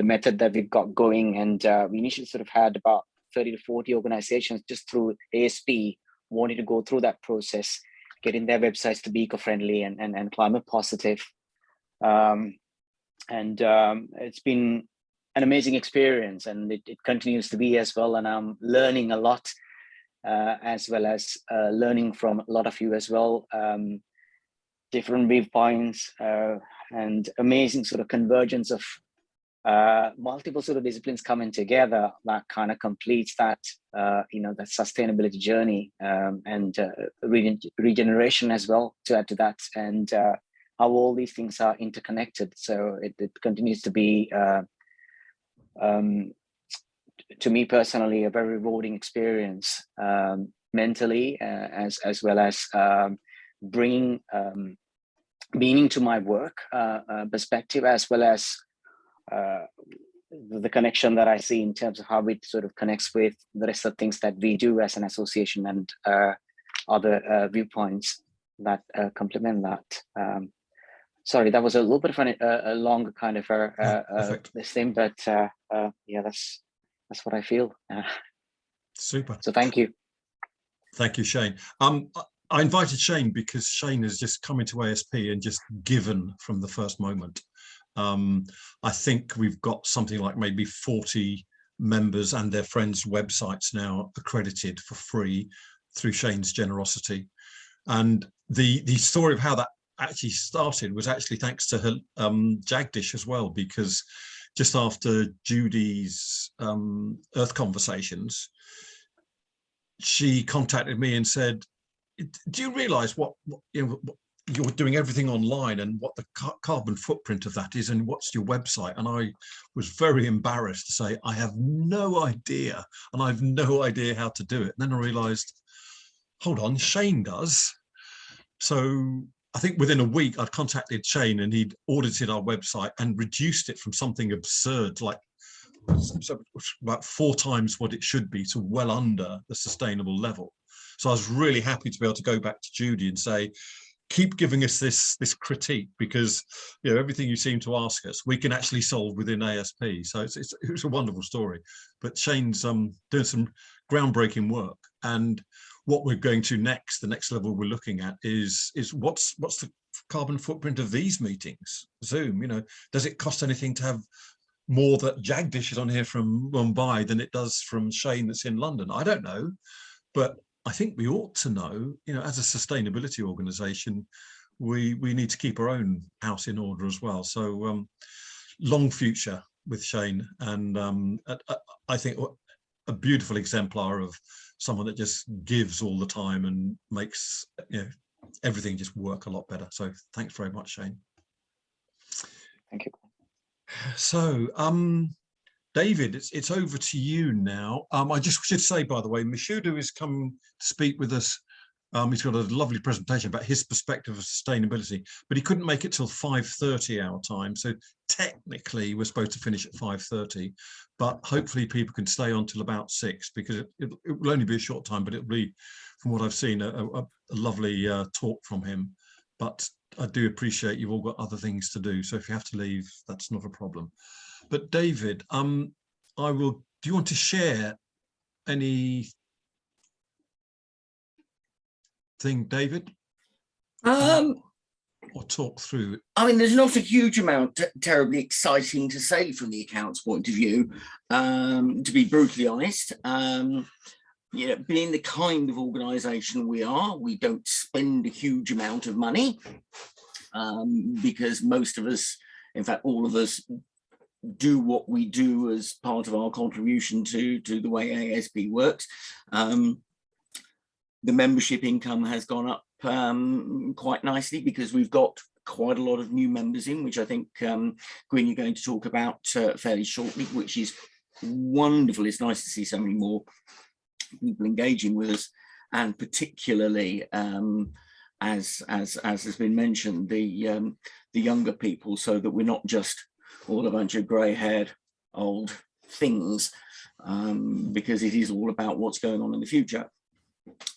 method that we've got going. And we initially sort of had about 30 to 40 organizations just through ASP wanting to go through that process, getting their websites to be eco-friendly and climate positive. It's been an amazing experience, and it continues to be as well. And I'm learning a lot, as well as learning from a lot of you as well, different viewpoints, and amazing sort of convergence of multiple sort of disciplines coming together that kind of completes that, that sustainability journey, and regeneration as well to add to that, and how all these things are interconnected. So it continues to be, to me personally, a very rewarding experience, mentally, as well as bringing meaning to my work, perspective, as well as the connection that I see in terms of how it sort of connects with the rest of things that we do as an association, and other viewpoints that complement that. Sorry, that was a little bit of a longer kind of this thing, but yeah, that's what I feel. Super. So thank you. Thank you, Shane. I invited Shane because Shane has just come into ASP and just given from the first moment. I think we've got something like maybe 40 members and their friends' websites now accredited for free through Shane's generosity. And the story of how that actually started was actually thanks to her, Jagdish as well, because just after Judy's Earth Conversations, she contacted me and said, do you realize what you're doing everything online, and what the carbon footprint of that is, and what's your website? And I was very embarrassed to say, I have no idea, and I've no idea how to do it. And then I realized, hold on, Shane does. So I think within a week I'd contacted Shane, and he'd audited our website and reduced it from something absurd, like about 4 times what it should be, to well under the sustainable level. So I was really happy to be able to go back to Judy and say, keep giving us this critique, because everything you seem to ask us, we can actually solve within ASP. So it's a wonderful story. But Shane's doing some groundbreaking work, and what we're going to next, the next level we're looking at is what's the carbon footprint of these meetings? Zoom, does it cost anything to have more that Jagdish is on here from Mumbai than it does from Shane that's in London? I don't know, but I think we ought to know, as a sustainability organization, we need to keep our own house in order as well. So long future with Shane, and I think a beautiful exemplar of someone that just gives all the time and makes everything just work a lot better. So thanks very much, Shane. Thank you. So David, it's over to you now. I just should say, by the way, Mashudu has come to speak with us. He's got a lovely presentation about his perspective of sustainability, but he couldn't make it till 5:30 our time. So technically we're supposed to finish at 5:30, but hopefully people can stay on till about 6, because it will only be a short time, but it'll be from what I've seen, a lovely talk from him. But I do appreciate you've all got other things to do. So if you have to leave, that's not a problem. But David, do you want to share any thing, David? Or talk through? I mean, there's not a huge amount terribly exciting to say from the accounts point of view, to be brutally honest. You know, being the kind of organisation we are, we don't spend a huge amount of money because most of us, in fact, all of us, do what we do as part of our contribution to the way ASP works. The membership income has gone up quite nicely because we've got quite a lot of new members in, which I think, Gwyn, you're going to talk about fairly shortly, which is wonderful. It's nice to see so many more people engaging with us, and particularly, as has been mentioned, the younger people, so that we're not just all a bunch of grey-haired old things, because it is all about what's going on in the future.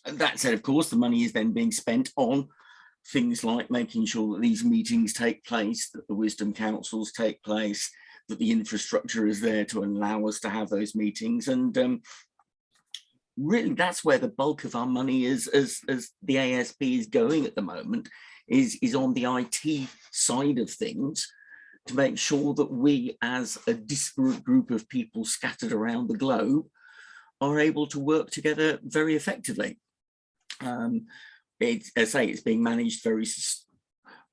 That said, of course, the money is then being spent on things like making sure that these meetings take place, that the wisdom councils take place, that the infrastructure is there to allow us to have those meetings. And really, that's where the bulk of our money is, as the ASP is going at the moment, is on the IT side of things, to make sure that we, as a disparate group of people scattered around the globe, are able to work together very effectively. As I say, it's being managed very,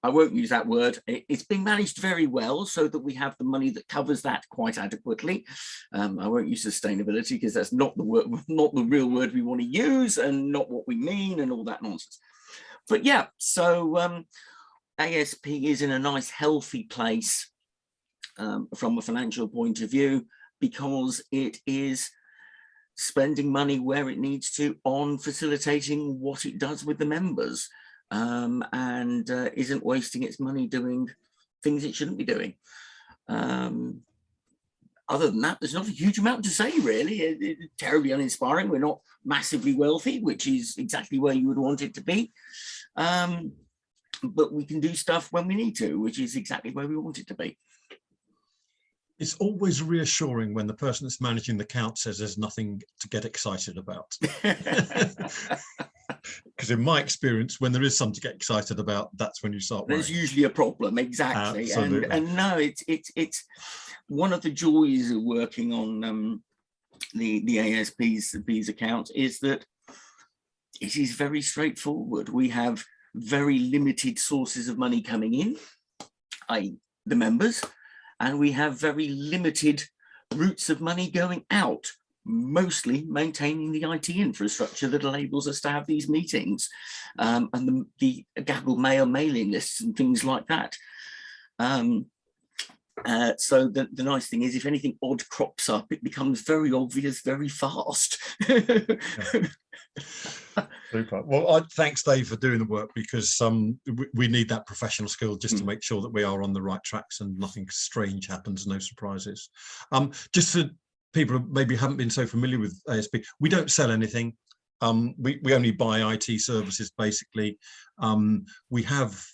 I won't use that word, it's being managed very well, so that we have the money that covers that quite adequately. I won't use sustainability because that's not the word, not the real word we want to use, and not what we mean, and all that nonsense. But yeah, so ASP is in a nice healthy place from a financial point of view, because it is spending money where it needs to on facilitating what it does with the members, and isn't wasting its money doing things it shouldn't be doing. Other than that, there's not a huge amount to say, really. It's terribly uninspiring. We're not massively wealthy, which is exactly where you would want it to be. But we can do stuff when we need to, which is exactly where we want it to be. It's always reassuring when the person that's managing the account says there's nothing to get excited about. Because in my experience, when there is something to get excited about, that's when you start worrying. There's usually a problem, exactly. Absolutely. And no, it's one of the joys of working on the ASP's accounts is that it is very straightforward. We have very limited sources of money coming in, i.e. the members, and we have very limited routes of money going out, mostly maintaining the IT infrastructure that enables us to have these meetings, and the Gaggle Mail mailing lists and things like that. So the nice thing is, if anything odd crops up, it becomes very obvious very fast. Super. Well, thanks, Dave, for doing the work, because we need that professional skill just to make sure that we are on the right tracks and nothing strange happens, no surprises. Just for people who maybe haven't been so familiar with ASP, we don't sell anything. We only buy IT services, basically. We have,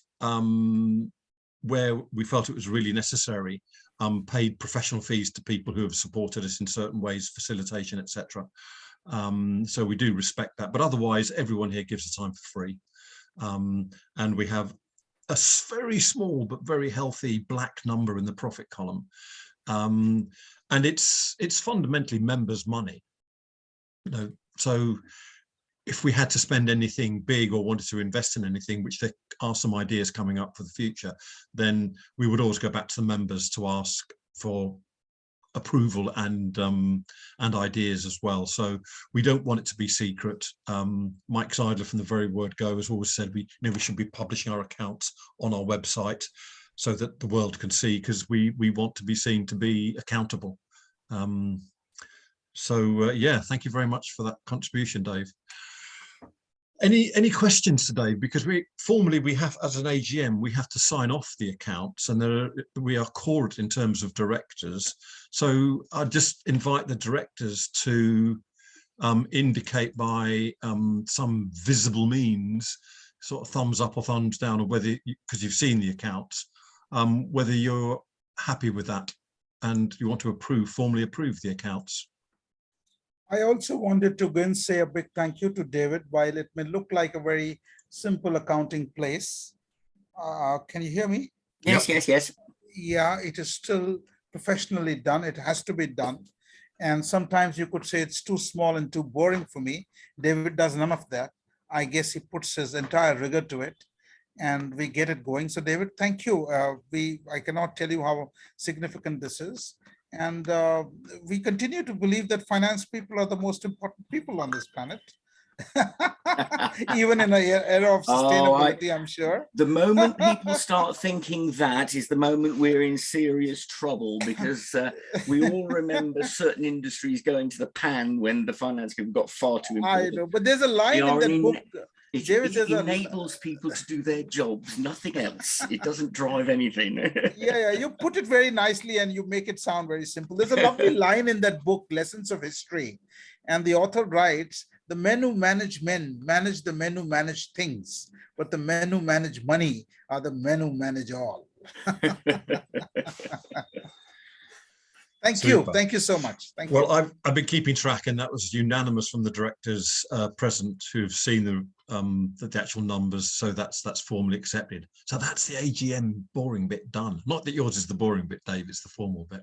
where we felt it was really necessary, paid professional fees to people who have supported us in certain ways, facilitation, etc. So we do respect that, but otherwise everyone here gives the time for free, and we have a very small but very healthy black number in the profit column, and it's fundamentally members' money, you know. So if we had to spend anything big or wanted to invest in anything, which there are some ideas coming up for the future, then we would always go back to the members to ask for approval and ideas as well. So we don't want it to be secret. Mike Seidler from the very word go has always said we should be publishing our accounts on our website so that the world can see, because we want to be seen to be accountable. Yeah, thank you very much for that contribution, Dave. Any questions today? Because formally we have, as an AGM, we have to sign off the accounts, and we are quorate in terms of directors. So I just invite the directors to indicate by some visible means, sort of thumbs up or thumbs down, or whether, because you've seen the accounts, whether you're happy with that and you want to formally approve the accounts. I also wanted to go and say a big thank you to David. While it may look like a very simple accounting place, can you hear me? Yes, yes, yes. Yeah, it is still professionally done. It has to be done. And sometimes you could say it's too small and too boring for me. David does none of that. I guess he puts his entire rigor to it, and we get it going. So David, thank you. I cannot tell you how significant this is. And we continue to believe that finance people are the most important people on this planet. Even in an era of sustainability, I'm sure. The moment people start thinking that is the moment we're in serious trouble, because we all remember certain industries going to the pan when the finance people got far too important. I know, but there's a line in that book. It enables people to do their jobs, nothing else. It doesn't drive anything. Yeah, you put it very nicely and you make it sound very simple. There's a lovely line in that book, Lessons of History. And the author writes, the men who manage men manage the men who manage things, but the men who manage money are the men who manage all. Thank you. Thank you so much. Thank you. Well, I've been keeping track, and that was unanimous from the directors present who've seen the actual numbers. So that's formally accepted. So that's the AGM boring bit done. Not that yours is the boring bit, Dave. It's the formal bit.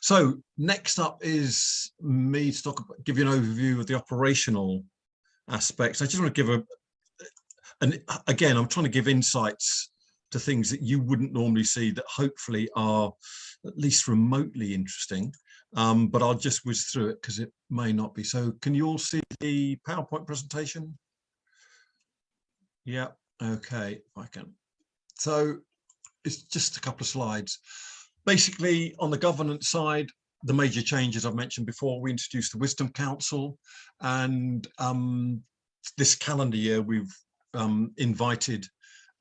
So next up is me to give you an overview of the operational aspects. I just want to give and again, I'm trying to give insights to things that you wouldn't normally see that hopefully are at least remotely interesting. But I'll just whiz through it because it may not be. So can you all see the PowerPoint presentation? Yeah, okay, if I can. So it's just a couple of slides. Basically, on the governance side, the major changes I've mentioned before, we introduced the Wisdom Council, and this calendar year we've invited,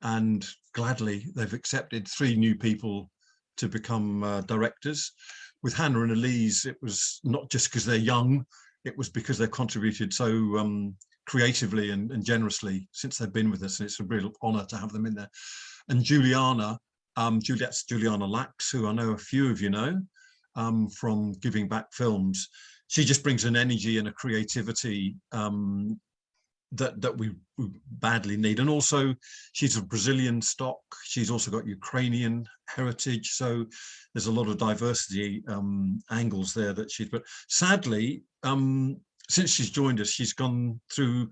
and gladly they've accepted, 3 new people to become directors. With Hannah and Elise, it was not just because they're young, it was because they've contributed so creatively and generously since they've been with us, and it's a real honour to have them in there. And Juliana, Juliana Lax, who I know a few of you know from Giving Back Films. She just brings an energy and a creativity that we badly need. And also she's of Brazilian stock. She's also got Ukrainian heritage. So there's a lot of diversity angles there that but sadly, since she's joined us, she's gone through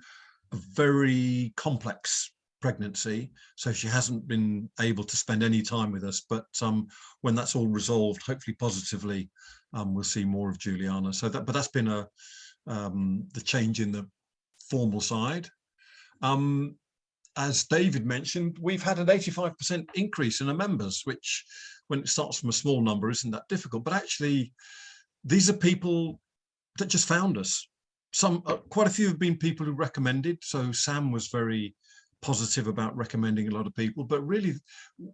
a very complex pregnancy. So she hasn't been able to spend any time with us, but when that's all resolved, hopefully positively, we'll see more of Juliana. So that's been the change in the formal side. As David mentioned, we've had an 85% increase in our members, which when it starts from a small number isn't that difficult, but actually these are people that just found us. Quite a few have been people who recommended. So Sam was very positive about recommending a lot of people, but really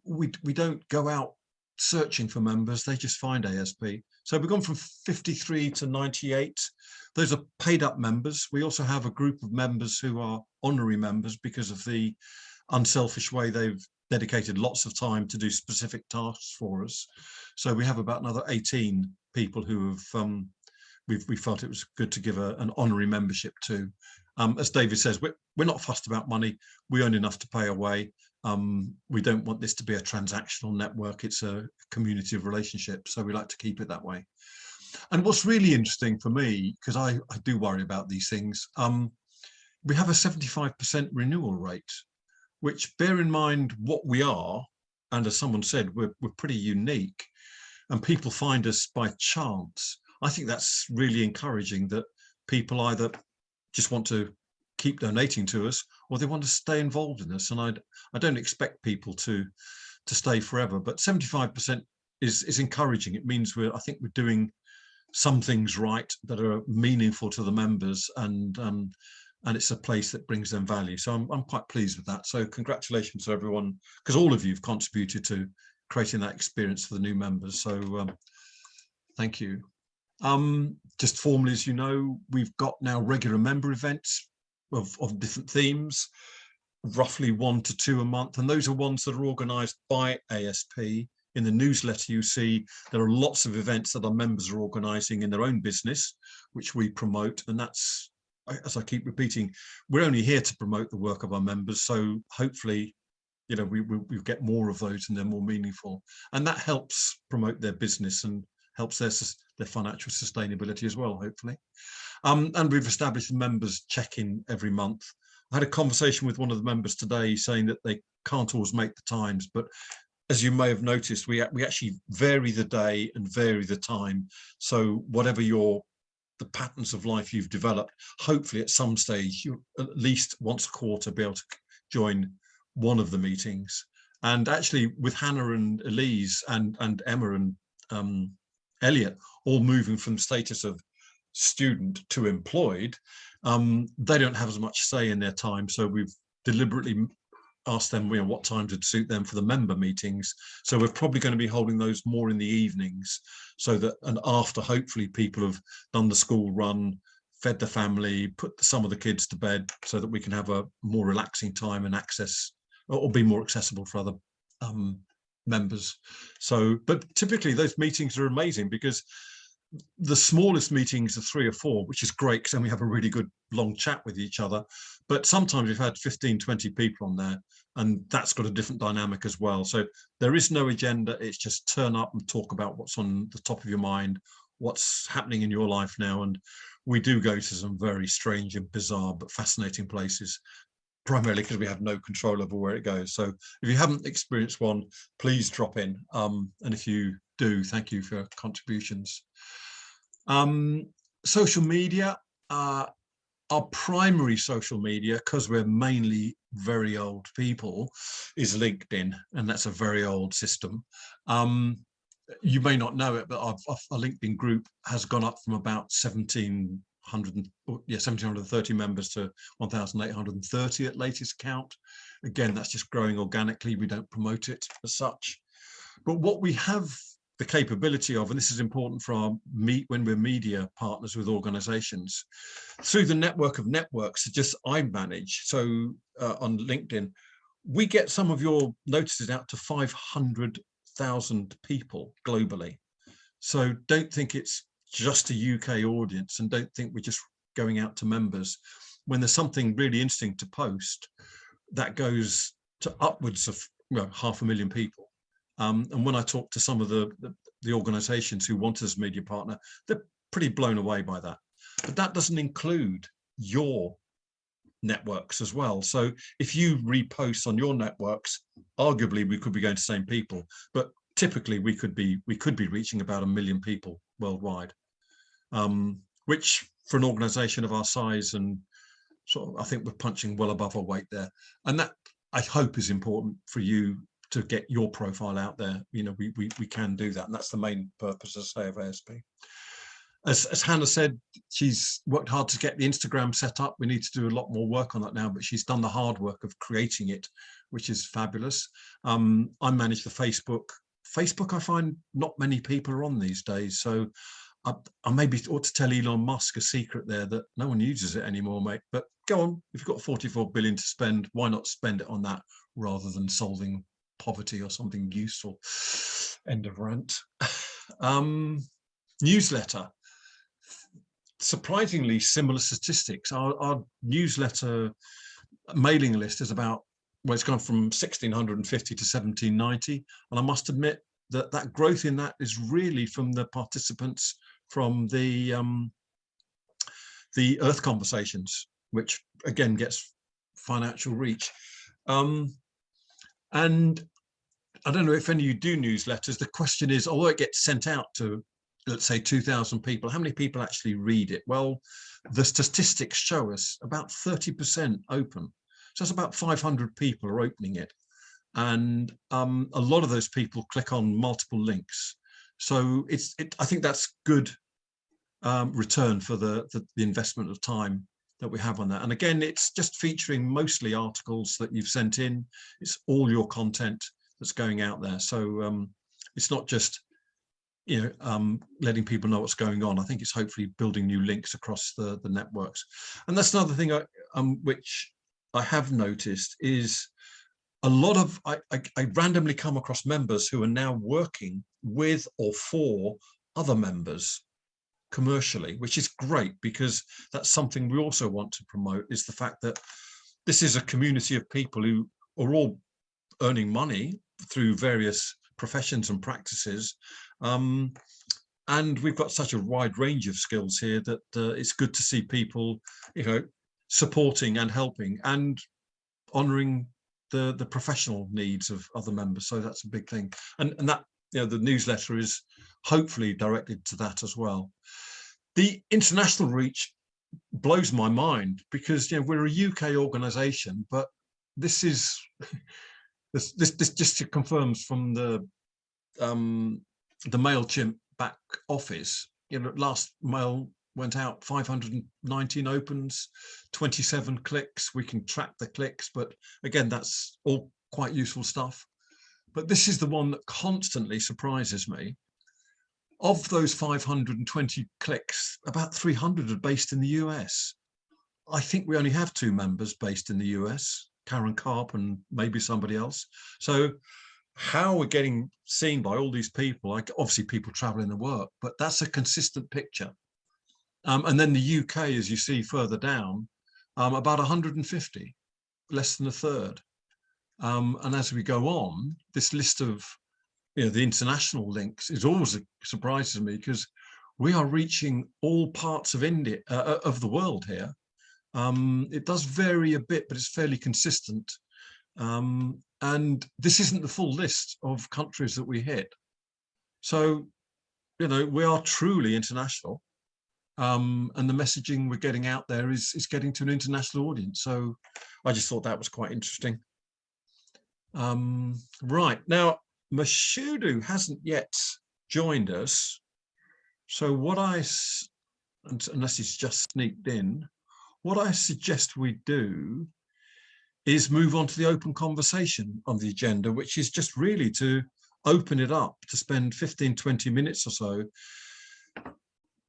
we don't go out searching for members, they just find ASP. So we've gone from 53 to 98. Those are paid up members. We also have a group of members who are honorary members because of the unselfish way they've dedicated lots of time to do specific tasks for us. So we have about another 18 people who have we felt it was good to give an honorary membership to. As David says, we're not fussed about money. We earn enough to pay our way. We don't want this to be a transactional network. It's a community of relationships. So we like to keep it that way. And what's really interesting for me, because I do worry about these things, we have a 75% renewal rate, which, bear in mind what we are, and as someone said, we're pretty unique, and people find us by chance. I think that's really encouraging, that people either just want to keep donating to us or they want to stay involved in us. And I don't expect people to stay forever, but 75% is encouraging. It means I think we're doing some things right that are meaningful to the members, and it's a place that brings them value. So I'm quite pleased with that. So congratulations to everyone, because all of you have contributed to creating that experience for the new members. So thank you. Just formally, as you know, we've got now regular member events of different themes, roughly 1 to 2 a month, and those are ones that are organised by ASP. In the newsletter, you see there are lots of events that our members are organising in their own business, which we promote, and that's, as I keep repeating, we're only here to promote the work of our members, so hopefully, you know, we get more of those and they're more meaningful, and that helps promote their business and helps their financial sustainability as well, hopefully. And we've established a members check-in every month. I had a conversation with one of the members today saying that they can't always make the times, but as you may have noticed, we actually vary the day and vary the time. So whatever the patterns of life you've developed, hopefully at some stage, you at least once a quarter be able to join one of the meetings. And actually with Hannah and Elise and Emma and Elliot all moving from the status of student to employed, they don't have as much say in their time. So we've deliberately asked them, you know, what times would suit them for the member meetings. So we're probably going to be holding those more in the evenings, so that, and after hopefully people have done the school run, fed the family, put some of the kids to bed, so that we can have a more relaxing time and access, or be more accessible for other members. So, but typically those meetings are amazing, because the smallest meetings are 3 or 4, which is great, because then we have a really good long chat with each other. But sometimes we've had 15, 20 people on there, and that's got a different dynamic as well. So there is no agenda. It's just turn up and talk about what's on the top of your mind, what's happening in your life now. And we do go to some very strange and bizarre but fascinating places, primarily because we have no control over where it goes. So if you haven't experienced one, please drop in. And if you do, thank you for your contributions. Social media, our primary social media, because we're mainly very old people, is LinkedIn, and that's a very old system. You may not know it, but our LinkedIn group has gone up from about 1,730 members to 1,830 at latest count. Again, that's just growing organically. We don't promote it as such. But what we have the capability of, and this is important for our when we're media partners with organizations, through the network of networks just I manage. So on LinkedIn, we get some of your notices out to 500,000 people globally. So don't think it's just a UK audience, and don't think we're just going out to members. When there's something really interesting to post, that goes to upwards of 500,000 people. And when I talk to some of the organizations who want us as media partner, they're pretty blown away by that. But that doesn't include your networks as well. So if you repost on your networks, arguably we could be going to the same people, but typically we could be reaching about 1 million people worldwide, which for an organization of our size, and sort of, I think we're punching well above our weight there. And that, I hope, is important for you to get your profile out there. You know, we can do that, and that's the main purpose, as I say, of ASP. As Hannah said, she's worked hard to get the Instagram set up. We need to do a lot more work on that now, but she's done the hard work of creating it, which is fabulous. I manage the Facebook. I find not many people are on these days, so I maybe ought to tell Elon Musk a secret there, that no one uses it anymore, mate. But go on, if you've got 44 billion to spend, why not spend it on that rather than solving poverty or something useful? End of rant. Newsletter. Surprisingly similar statistics. Our newsletter mailing list is about, well, it's gone from 1,650 to 1,790, and I must admit that that growth in that is really from the participants from the Earth Conversations, which again gets financial reach. And I don't know if any of you do newsletters. The question is, although it gets sent out to, let's say, 2,000 people, how many people actually read it? Well, the statistics show us about 30% open. So that's about 500 people are opening it. And a lot of those people click on multiple links. So I think that's good return for the investment of time that we have on that. And again, it's just featuring mostly articles that you've sent in. It's all your content that's going out there. So it's not just letting people know what's going on. I think it's hopefully building new links across the networks. And that's another thing which I have noticed is a lot of, I randomly come across members who are now working with or for other members commercially, which is great, because that's something we also want to promote, is the fact that this is a community of people who are all earning money through various professions and practices. And we've got such a wide range of skills here that it's good to see people, supporting and helping and honouring the professional needs of other members. So that's a big thing. And that, the newsletter is hopefully directed to that as well. The international reach blows my mind, because we're a UK organisation, but this is this just confirms from the MailChimp back office. Last mail went out, 519 opens, 27 clicks. We can track the clicks, but again, that's all quite useful stuff. But this is the one that constantly surprises me. Of those 520 clicks, about 300 are based in the US. I think we only have 2 members based in the US, Karen Karp and maybe somebody else. So how we're getting seen by all these people, like obviously people traveling to work, but that's a consistent picture. And then the UK, as you see further down, about 150, less than a third. And as we go on, this list of the international links is always surprises me, because we are reaching all parts of India, of the world here. It does vary a bit, but it's fairly consistent. And this isn't the full list of countries that we hit. So, we are truly international. And the messaging we're getting out there is getting to an international audience. So I just thought that was quite interesting. Right, now, Mashudu hasn't yet joined us. So unless he's just sneaked in, what I suggest we do is move on to the open conversation on the agenda, which is just really to open it up, to spend 15, 20 minutes or so.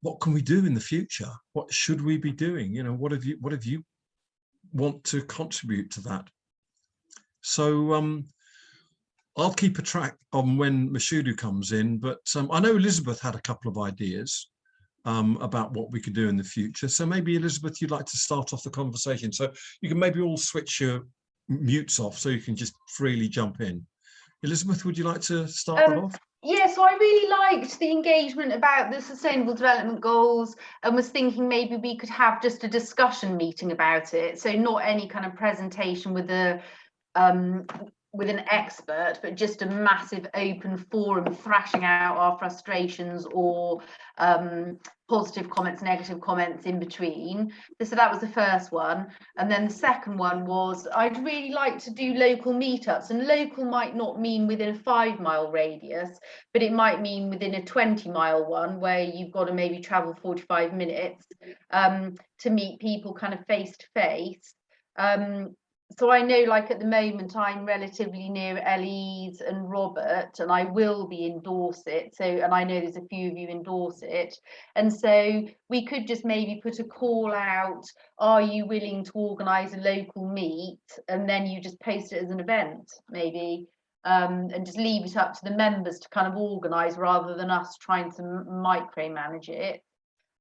What can we do in the future? What should we be doing? What have you want to contribute to that? So I'll keep a track on when Mashudu comes in, but I know Elizabeth had a couple of ideas about what we could do in the future. So maybe, Elizabeth, you'd like to start off the conversation. So you can maybe all switch your mutes off so you can just freely jump in. Elizabeth, would you like to start that off? Yeah, so I really liked the engagement about the Sustainable Development Goals, and was thinking maybe we could have just a discussion meeting about it. So not any kind of presentation with an expert, but just a massive open forum thrashing out our frustrations or positive comments, negative comments in between. So that was the first one. And then the second one was, I'd really like to do local meetups, and local might not mean within a 5-mile radius, but it might mean within a 20-mile one, where you've got to maybe travel 45 minutes to meet people kind of face to face. So I know, like at the moment, I'm relatively near Elise and Robert, and I will be endorse it. So, and I know there's a few of you endorse it. And so we could just maybe put a call out, are you willing to organise a local meet? And then you just post it as an event, maybe, and just leave it up to the members to kind of organise rather than us trying to micromanage it.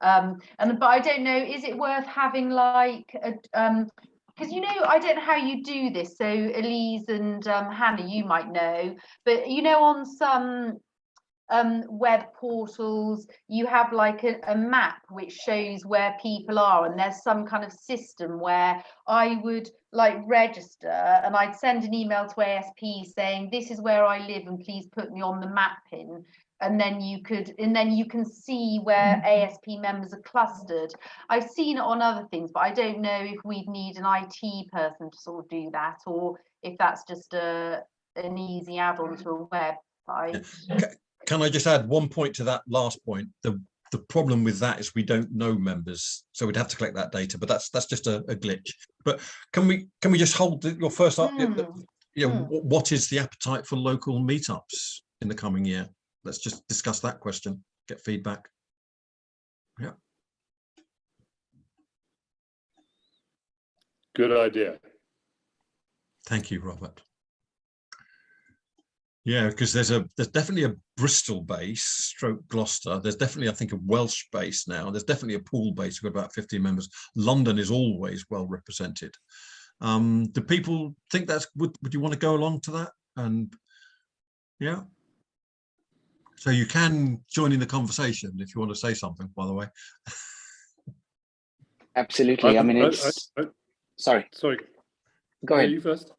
But I don't know, is it worth having like a because I don't know how you do this, so Elise and Hannah, you might know, but on some web portals you have like a map which shows where people are, and there's some kind of system where I would like register and I'd send an email to ASP saying this is where I live and please put me on the map pin. And then you can see where ASP members are clustered. I've seen it on other things, but I don't know if we'd need an IT person to sort of do that, or if that's just an easy add-on to a website. Can I just add one point to that last point? The problem with that is we don't know members, so we'd have to collect that data. But that's just a glitch. But can we just hold your first up? What is the appetite for local meetups in the coming year? let's just discuss that question, get feedback. Yeah. Good idea. Thank you, Robert. Yeah, because there's definitely a Bristol base, stroke Gloucester. There's definitely, I think, a Welsh base now. There's definitely a Poole base. We've got about 15 members. London is always well represented. Do people think that's, would you want to go along to that? And yeah. So you can join in the conversation if you want to say something, by the way. Absolutely. I mean, it's, sorry. Go ahead. You first.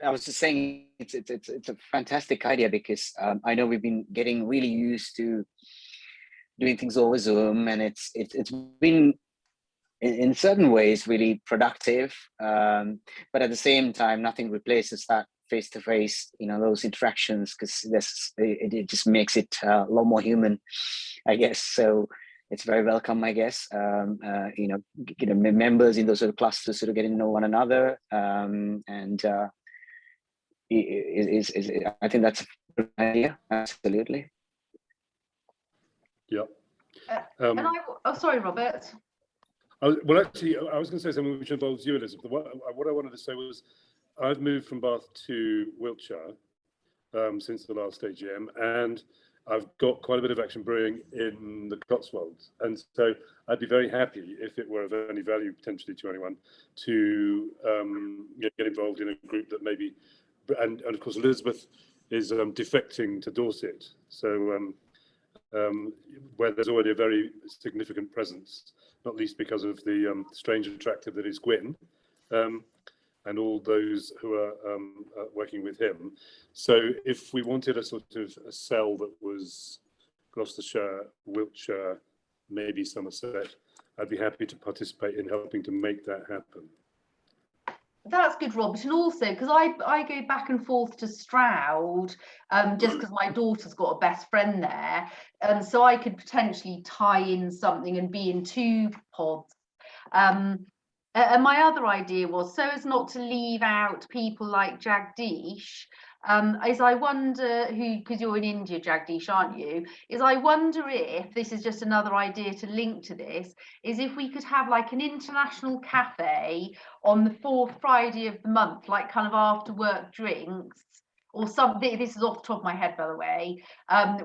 I was just saying it's a fantastic idea because I know we've been getting really used to doing things over Zoom, and it's been in certain ways really productive. But at the same time, nothing replaces that face-to-face, those interactions, because it just makes it a lot more human, I guess. So it's very welcome, I guess. Members in those sort of clusters sort of getting to know one another, I think that's a good idea. Absolutely. Yeah. Sorry, Robert. Well, actually, I was going to say something which involves you, Elizabeth. What I wanted to say was, I've moved from Bath to Wiltshire since the last AGM, and I've got quite a bit of action brewing in the Cotswolds, and so I'd be very happy, if it were of any value potentially to anyone, to get involved in a group that maybe, and of course Elizabeth is defecting to Dorset, so where there's already a very significant presence, not least because of the strange attractive that is Gwyn, and all those who are working with him. So if we wanted a sort of a cell that was Gloucestershire, Wiltshire, maybe Somerset, I'd be happy to participate in helping to make that happen. That's good, Robert. And also, because I go back and forth to Stroud, just because my daughter's got a best friend there. And so I could potentially tie in something and be in 2 pods. And my other idea was, so as not to leave out people like Jagdish, is I wonder because you're in India, Jagdish, aren't you? Is I wonder if this is just another idea to link to this, is if we could have like an international cafe on the 4th Friday of the month, like kind of after work drinks, or something. This is off the top of my head, by the way,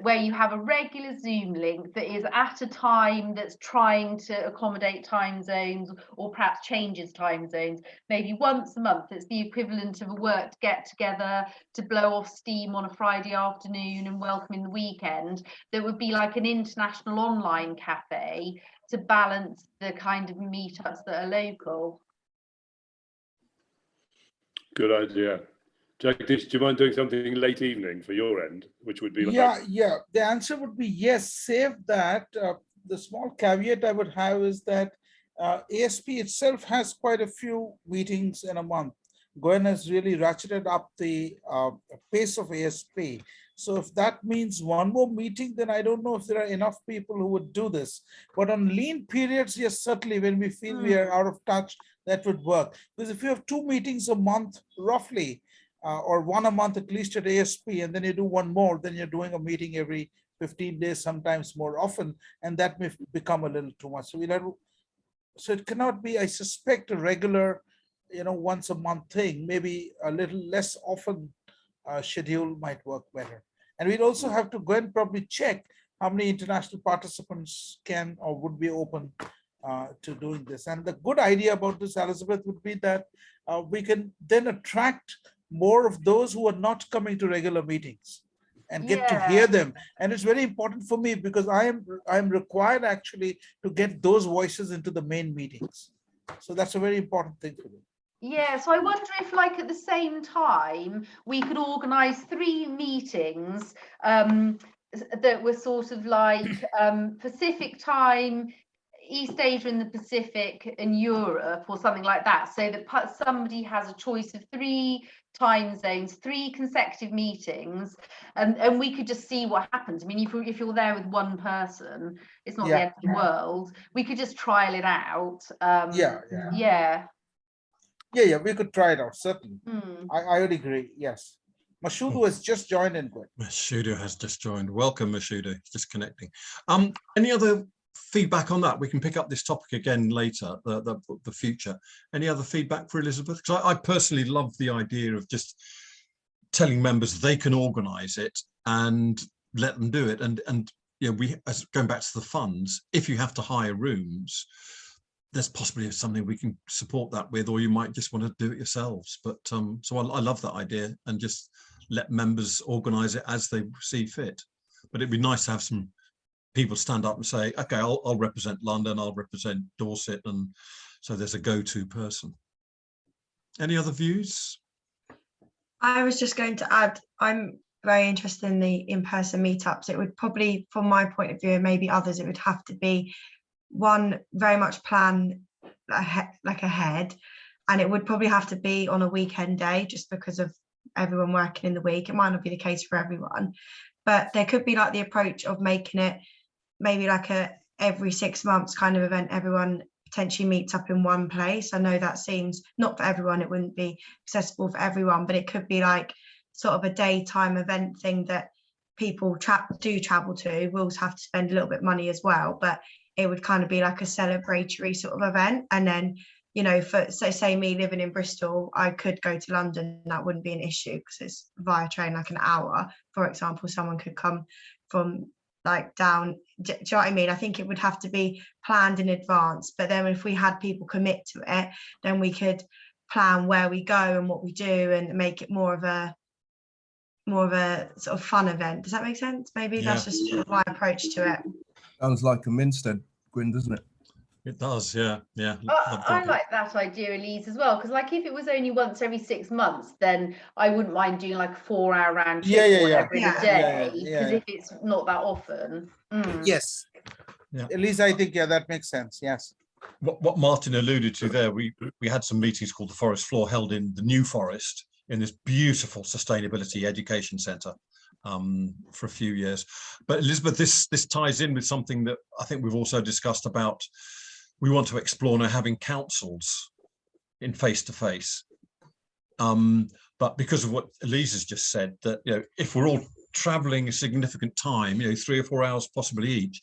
where you have a regular Zoom link that is at a time that's trying to accommodate time zones, or perhaps changes time zones. Maybe once a month, it's the equivalent of a work get together to blow off steam on a Friday afternoon and welcome in the weekend. That would be like an international online cafe to balance the kind of meetups that are local. Good idea. Jagdish, do you mind doing something late evening for your end, which would be like... Yeah. The answer would be yes, save that. The small caveat I would have is that ASP itself has quite a few meetings in a month. Gwen has really ratcheted up the pace of ASP. So if that means one more meeting, then I don't know if there are enough people who would do this. But on lean periods, yes, certainly when we feel we are out of touch, that would work. Because if you have 2 meetings a month, roughly, or 1 a month at least at ASP, and then you do 1 more, then you're doing a meeting every 15 days, sometimes more often, and that may become a little too much. So it cannot be, I suspect, a regular, once a month thing. Maybe a little less often schedule might work better. And we'd also have to go and probably check how many international participants can or would be open to doing this. And the good idea about this, Elizabeth, would be that we can then attract more of those who are not coming to regular meetings and get to hear them. And it's very important for me because I am required actually to get those voices into the main meetings. So that's a very important thing for me. Yeah, so I wonder if, like, at the same time, we could organise 3 meetings that were sort of like Pacific time, East Asia and the Pacific and Europe, or something like that, so that somebody has a choice of 3 time zones, 3 consecutive meetings, and we could just see what happens. I mean, if you're there with 1 person, it's not the end of the world. We could just trial it out. Yeah, we could try it out, certainly. I would agree, yes. Mashudu has just joined in. Mashudu has just joined. Welcome, Mashudu. Just connecting. Any other feedback on that? We can pick up this topic again later, the future. Any other feedback for Elizabeth? Because I personally love the idea of just telling members they can organise it and let them do it. And you know, going back to the funds, if you have to hire rooms, there's possibly something we can support that with, or you might just want to do it yourselves. But so I love that idea, and just let members organise it as they see fit. But it'd be nice to have some people stand up and say, okay, I'll represent London, I'll represent Dorset, and so there's a go-to person. Any other views? I was just going to add, I'm very interested in the in-person meetups. It would probably, from my point of view, and maybe others, it would have to be one very much plan ahead, and it would probably have to be on a weekend day, just because of everyone working in the week. It might not be the case for everyone, but there could be like the approach of making it maybe like a every 6 months kind of event. Everyone potentially meets up in one place. I know that seems not for everyone, it wouldn't be accessible for everyone, but it could be like sort of a daytime event thing that people do travel to. We'll have to spend a little bit of money as well, but it would kind of be like a celebratory sort of event. And then, you know, for say me living in Bristol, I could go to London. That wouldn't be an issue because it's via train, like an hour. For example, someone could come from like down. Do you know what I mean? I think it would have to be planned in advance. But then if we had people commit to it, then we could plan where we go and what we do, and make it more of a sort of fun event. Does that make sense? Maybe that's just sort of my approach to it. Sounds like a Minstead, Gwyn, doesn't it? It does, yeah. I like that idea, Elise, as well, because like if it was only once every 6 months, then I wouldn't mind doing like a 4-hour round trip or whatever in a day, because if it's not that often. Yes. Yeah. Elise, I think, that makes sense. Yes. What Martin alluded to there, we had some meetings called the Forest Floor held in the New Forest in this beautiful sustainability education centre for a few years. But Elizabeth, this ties in with something that I think we've also discussed about. We want to explore now having councils in face-to-face. But because of what Elise has just said, that if we're all traveling a significant time, 3 or 4 hours possibly each,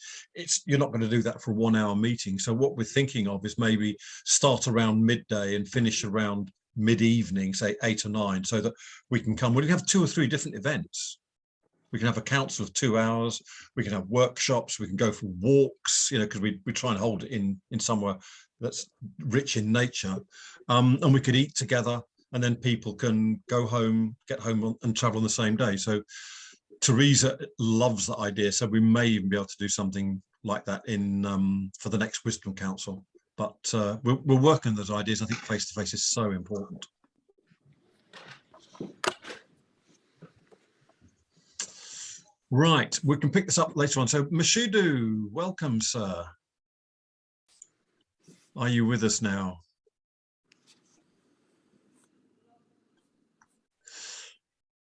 you're not going to do that for a 1-hour meeting. So what we're thinking of is maybe start around midday and finish around mid-evening, say 8 or 9, so that we can have 2 or 3 different events. We can have a council of 2 hours, we can have workshops, we can go for walks, because we try and hold it in somewhere that's rich in nature, and we could eat together, and then people can go home, get home and travel on the same day. So Teresa loves that idea, so we may even be able to do something like that for the next Wisdom Council. But we're working on those ideas. I think face-to-face is so important. Right, we can pick this up later on. So Mashudu, welcome, sir. Are you with us now?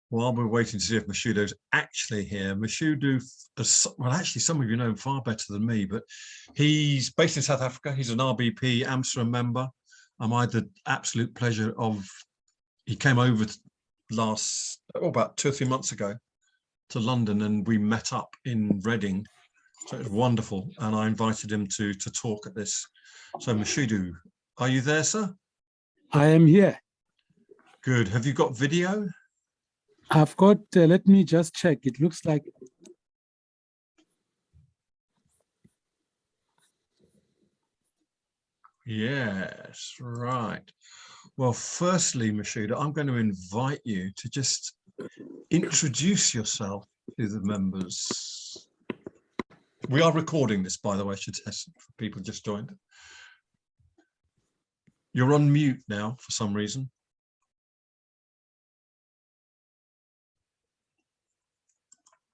While we're waiting to see if Mashudu's actually here, Mashudu, well, actually, some of you know him far better than me, but he's based in South Africa. He's an RBP Amsterdam member. I had the absolute pleasure of, he came over about 2 or 3 months ago to London, and we met up in Reading. So it was wonderful, and I invited him to talk at this. So Mashudu, are you there, sir? I am here. Good. Have you got video? I've got, let me just check. It looks like. Yes, right. Well, firstly, Mashudu, I'm going to invite you to just introduce yourself to the members. We are recording this, by the way, I should test for people just joined. You're on mute now for some reason.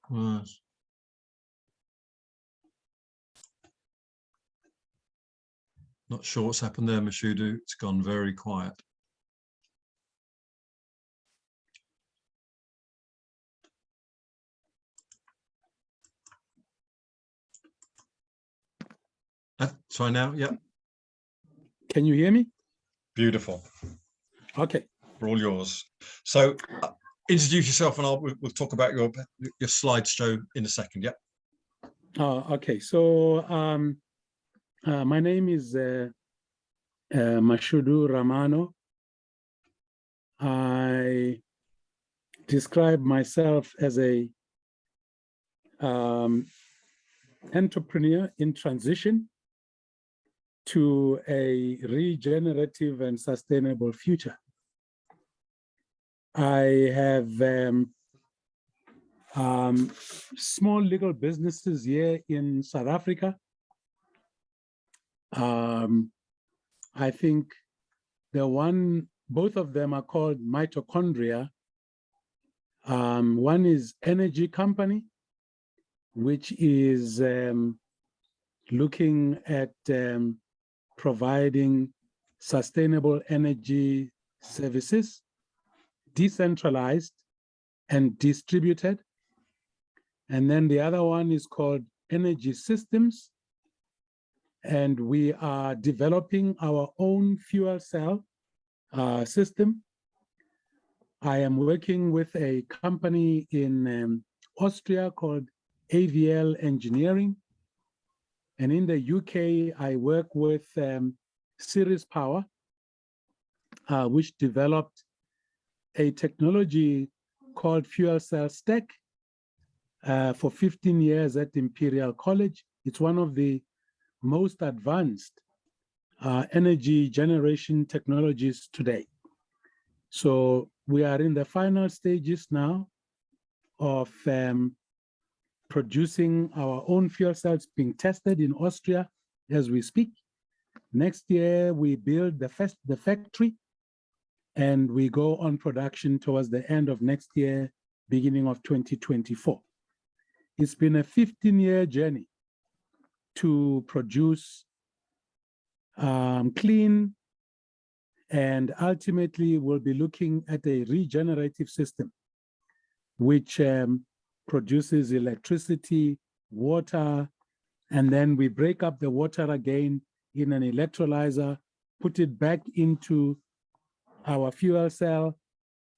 Right. Not sure what's happened there, Mashudu. It's gone very quiet. Try now, yeah. Can you hear me? Beautiful. Okay. We're all yours. So introduce yourself and we'll talk about your slideshow in a second. Yep. Okay, so my name is Mashudu Ramano. I describe myself as a entrepreneur in transition to a regenerative and sustainable future. I have small legal businesses here in South Africa. I think both of them are called mitochondria. One is energy company, which is looking at providing sustainable energy services, decentralized and distributed. And then the other one is called energy systems. And we are developing our own fuel cell system. I am working with a company in Austria called AVL Engineering. And in the UK, I work with Ceres Power, which developed a technology called fuel cell stack for 15 years at Imperial College. It's one of the most advanced energy generation technologies today. So we are in the final stages now of producing our own fuel cells being tested in Austria as we speak. Next year, we build the factory and we go on production towards the end of next year, beginning of 2024. It's been a 15-year journey to produce clean, and ultimately we'll be looking at a regenerative system which produces electricity, water, and then we break up the water again in an electrolyzer, put it back into our fuel cell,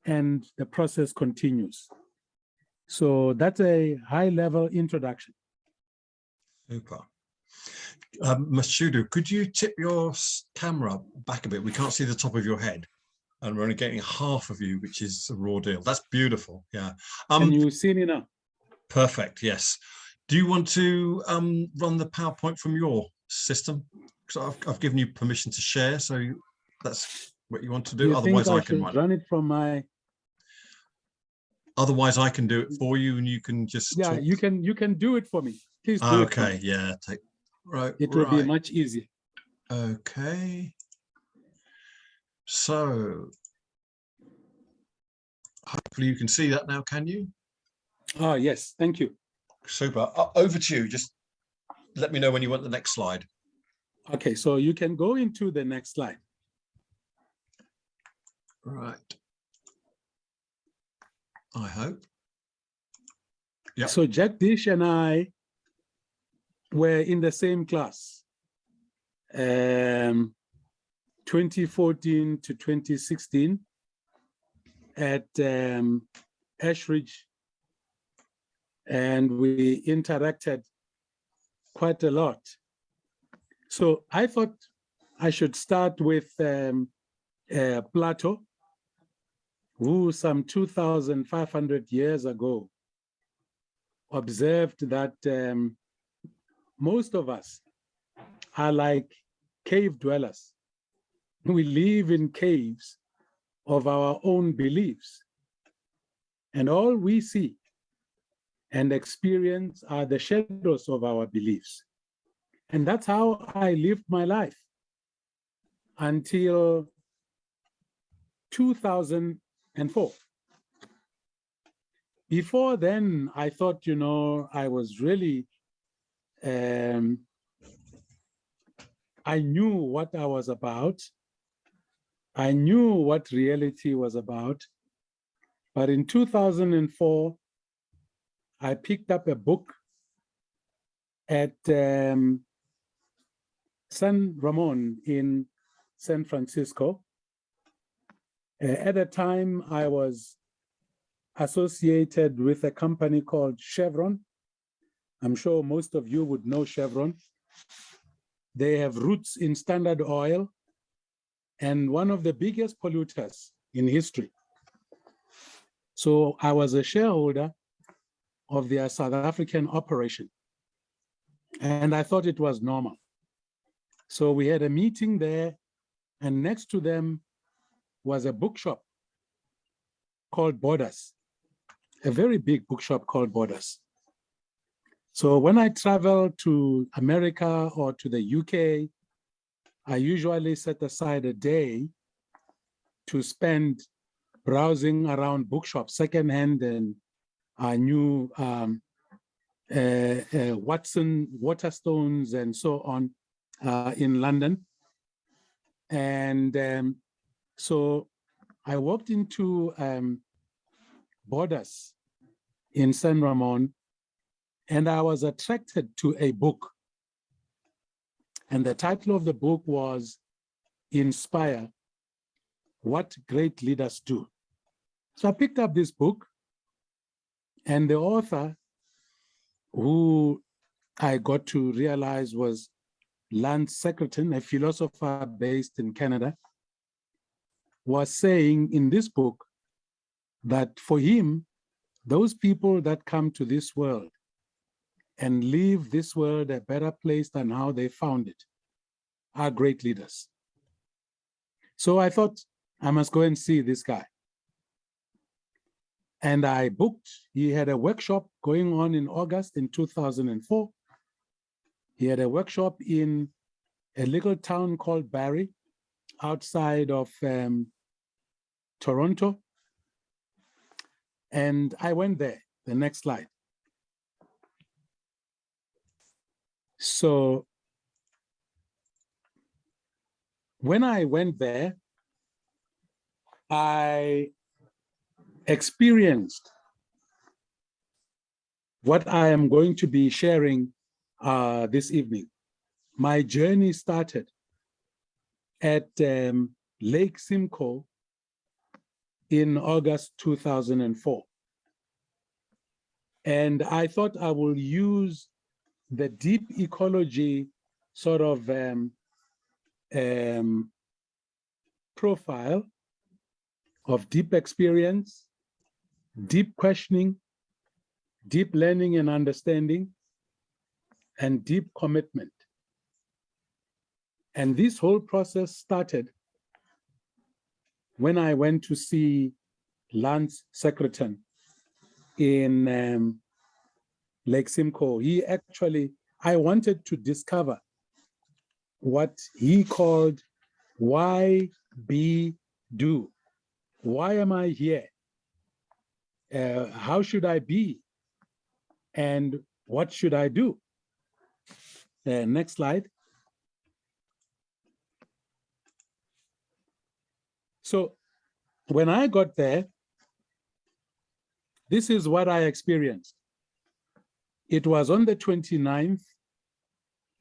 and the process continues. So that's a high-level introduction. Super. Mashudu, could you tip your camera back a bit? We can't see the top of your head, and we're only getting half of you, which is a raw deal. That's beautiful. Yeah. Can you see me now? Perfect. Yes. Do you want to run the PowerPoint from your system? Because I've given you permission to share, so that's what you want to do. Otherwise, I can run it from my. Otherwise, I can do it for you, and you can just. Yeah, talk. you can do it for me. Please do it. Okay. Yeah. Right. It will be much easier. Okay. So hopefully you can see that now, can you? Oh, yes. Thank you. Super. Over to you. Just let me know when you want the next slide. Okay, so you can go into the next slide. Right. I hope. Yeah. So Jagdish and I were in the same class, 2014 to 2016 at Ashridge, and we interacted quite a lot. So I thought I should start with Plato, who some 2,500 years ago observed that most of us are like cave dwellers. We live in caves of our own beliefs, and all we see and experience are the shadows of our beliefs. And that's how I lived my life until 2004. Before then, I thought, I was really, I knew what I was about. I knew what reality was about. But in 2004, I picked up a book at San Ramon in San Francisco. At the time, I was associated with a company called Chevron. I'm sure most of you would know Chevron. They have roots in Standard Oil and one of the biggest polluters in history. So I was a shareholder of their South African operation, and I thought it was normal. So we had a meeting there, and next to them was a bookshop called Borders, a very big bookshop called Borders. So when I travel to America or to the UK, I usually set aside a day to spend browsing around bookshops, secondhand and new Watson, Waterstones, and so on in London. And so I walked into Borders in San Ramon, and I was attracted to a book. And the title of the book was Inspire, What Great Leaders Do. So I picked up this book, and the author, who I got to realize was Lance Secretan, a philosopher based in Canada, was saying in this book that for him, those people that come to this world and leave this world a better place than how they found it are great leaders. So I thought I must go and see this guy. And I booked, he had a workshop going on in August in 2004. He had a workshop in a little town called Barrie, outside of Toronto. And I went there. The next slide. So when I went there, I experienced what I am going to be sharing this evening. My journey started at Lake Simcoe in August 2004. And I thought I will use the deep ecology sort of profile of deep experience, deep questioning, deep learning and understanding, and deep commitment. And this whole process started when I went to see Lance Secretan in Lake Simcoe. He actually, I wanted to discover what he called why be do. Why am I here? How should I be? And what should I do? Next slide. So when I got there, this is what I experienced. It was on the 29th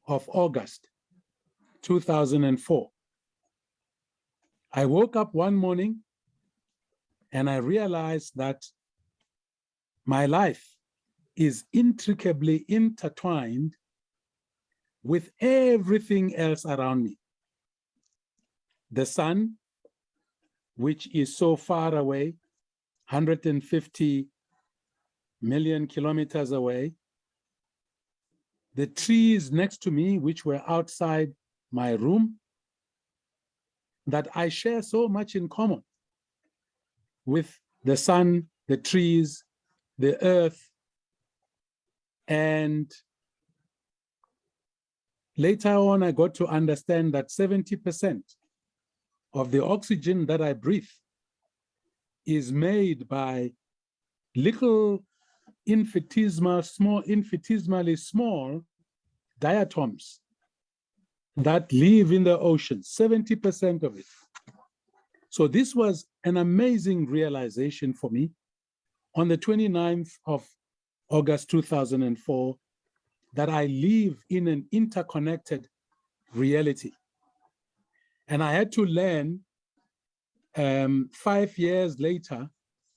of August, 2004. I woke up one morning and I realized that my life is intricately intertwined with everything else around me. The sun, which is so far away, 150 million kilometers away. The trees next to me, which were outside my room, that I share so much in common with the sun, the trees, the earth. And later on, I got to understand that 70% of the oxygen that I breathe is made by little infinitesimally small diatoms that live in the ocean, 70% of it. So this was an amazing realization for me on the 29th of August 2004, that I live in an interconnected reality. And I had to learn 5 years later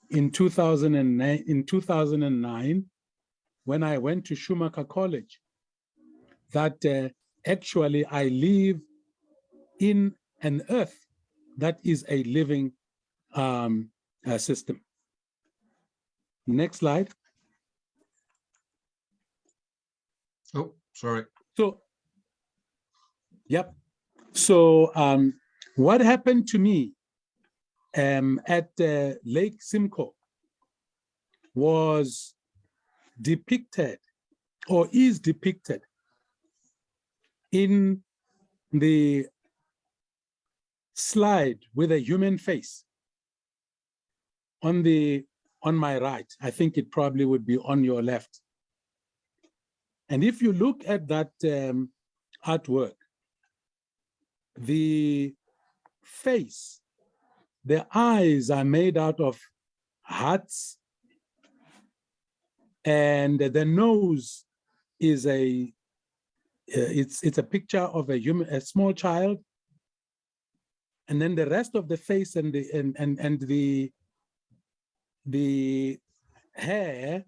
in 2009, when I went to Schumacher College, that actually I live in an earth that is a living system. Next slide. Oh, sorry. So, yep. So what happened to me at Lake Simcoe was depicted or is depicted in the slide with a human face on my right. I think it probably would be on your left. And if you look at that artwork, the face, the eyes are made out of hearts, and the nose is it's a picture of a small child, and then the rest of the face and the hair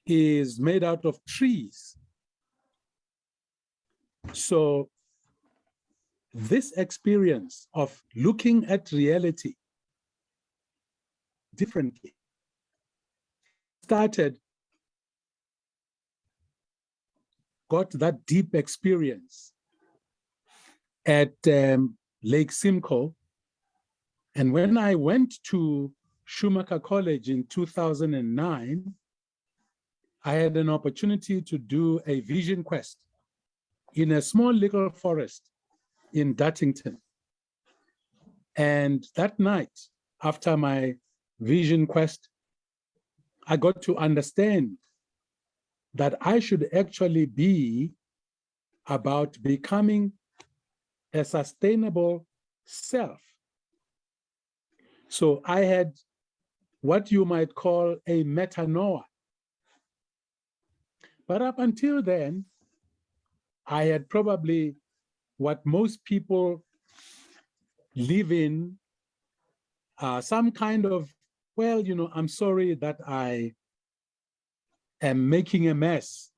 is made out of trees. So this experience of looking at reality differently got that deep experience at Lake Simcoe. And when I went to Schumacher College in 2009, I had an opportunity to do a vision quest in a small little forest in Duttington. And that night, after my vision quest, I got to understand that I should actually be about becoming a sustainable self. So I had what you might call a metanoia. But up until then, I had probably what most people live in, some kind of, well, you know, I'm sorry that I am making a mess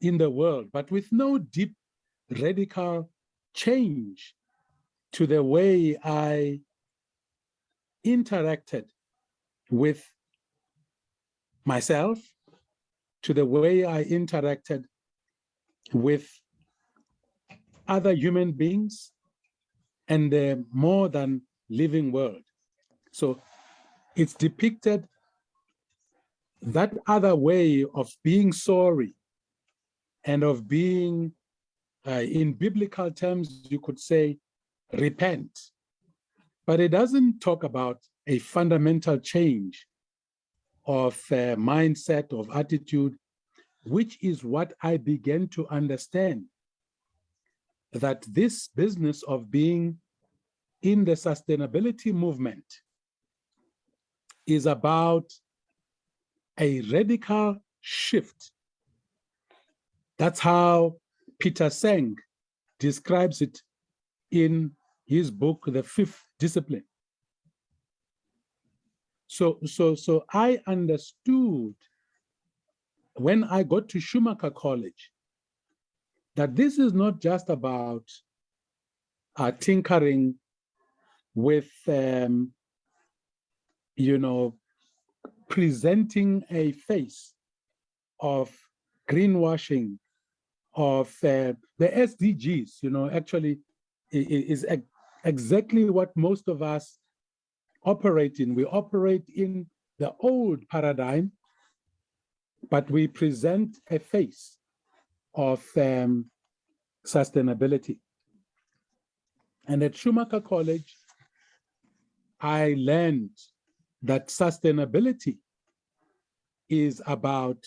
in the world, but with no deep, radical change to the way I interacted with myself, to the way I interacted with other human beings and the more than living world. So it's depicted that other way of being sorry and of being, in biblical terms, you could say, repent. But it doesn't talk about a fundamental change of mindset, of attitude, which is what I began to understand, that this business of being in the sustainability movement is about a radical shift. That's how Peter Senge describes it in his book, The Fifth Discipline. So I understood when I got to Schumacher College that this is not just about tinkering with, you know, presenting a face of greenwashing, of the SDGs, you know, actually is exactly what most of us operate in. We operate in the old paradigm, but we present a face of sustainability. And at Schumacher College, I learned that sustainability is about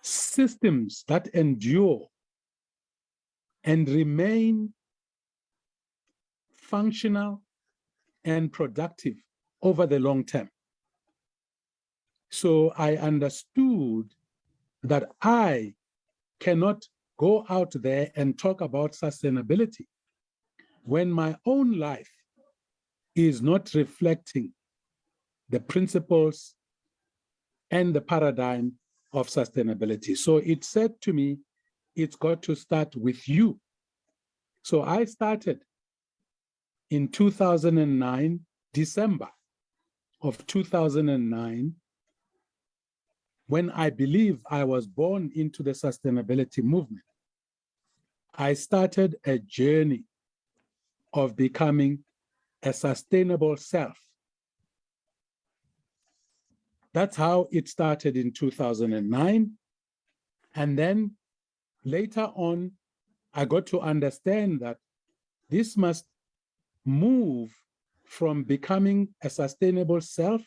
systems that endure and remain functional and productive over the long term. So I understood that I cannot go out there and talk about sustainability when my own life is not reflecting the principles and the paradigm of sustainability. So it said to me, it's got to start with you. So I started in 2009, December of 2009, when I believe I was born into the sustainability movement. I started a journey of becoming a sustainable self. That's how it started in 2009. And then later on, I got to understand that this must move from becoming a sustainable self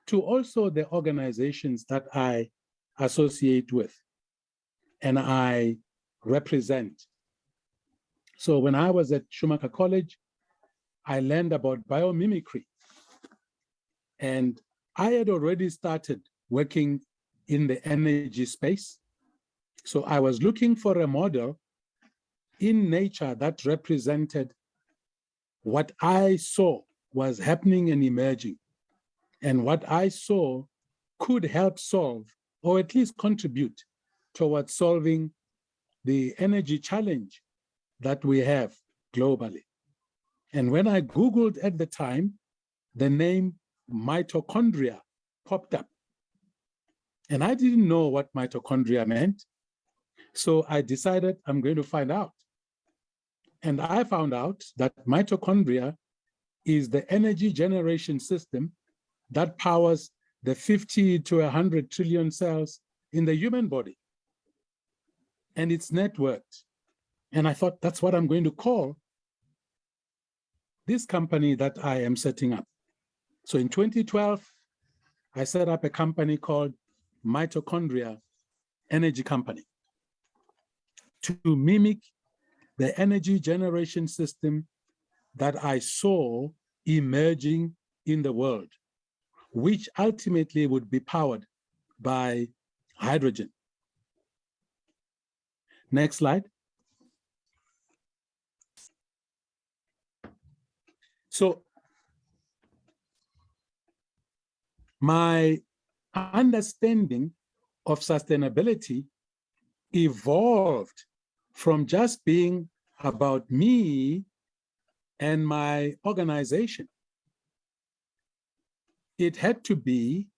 to also the organizations that I associate with and I represent. So when I was at Schumacher College, I learned about biomimicry. And I had already started working in the energy space. So I was looking for a model in nature that represented what I saw was happening and emerging, and what I saw could help solve, or at least contribute towards solving the energy challenge that we have globally. And when I Googled at the time, the name mitochondria popped up. And I didn't know what mitochondria meant. So I decided I'm going to find out. And I found out that mitochondria is the energy generation system that powers the 50 to 100 trillion cells in the human body. And it's networked. And I thought that's what I'm going to call this company that I am setting up. So in 2012, I set up a company called Mitochondria Energy Company to mimic the energy generation system that I saw emerging in the world, which ultimately would be powered by hydrogen. Next slide. So my understanding of sustainability evolved from just being about me and my organization. It had to be,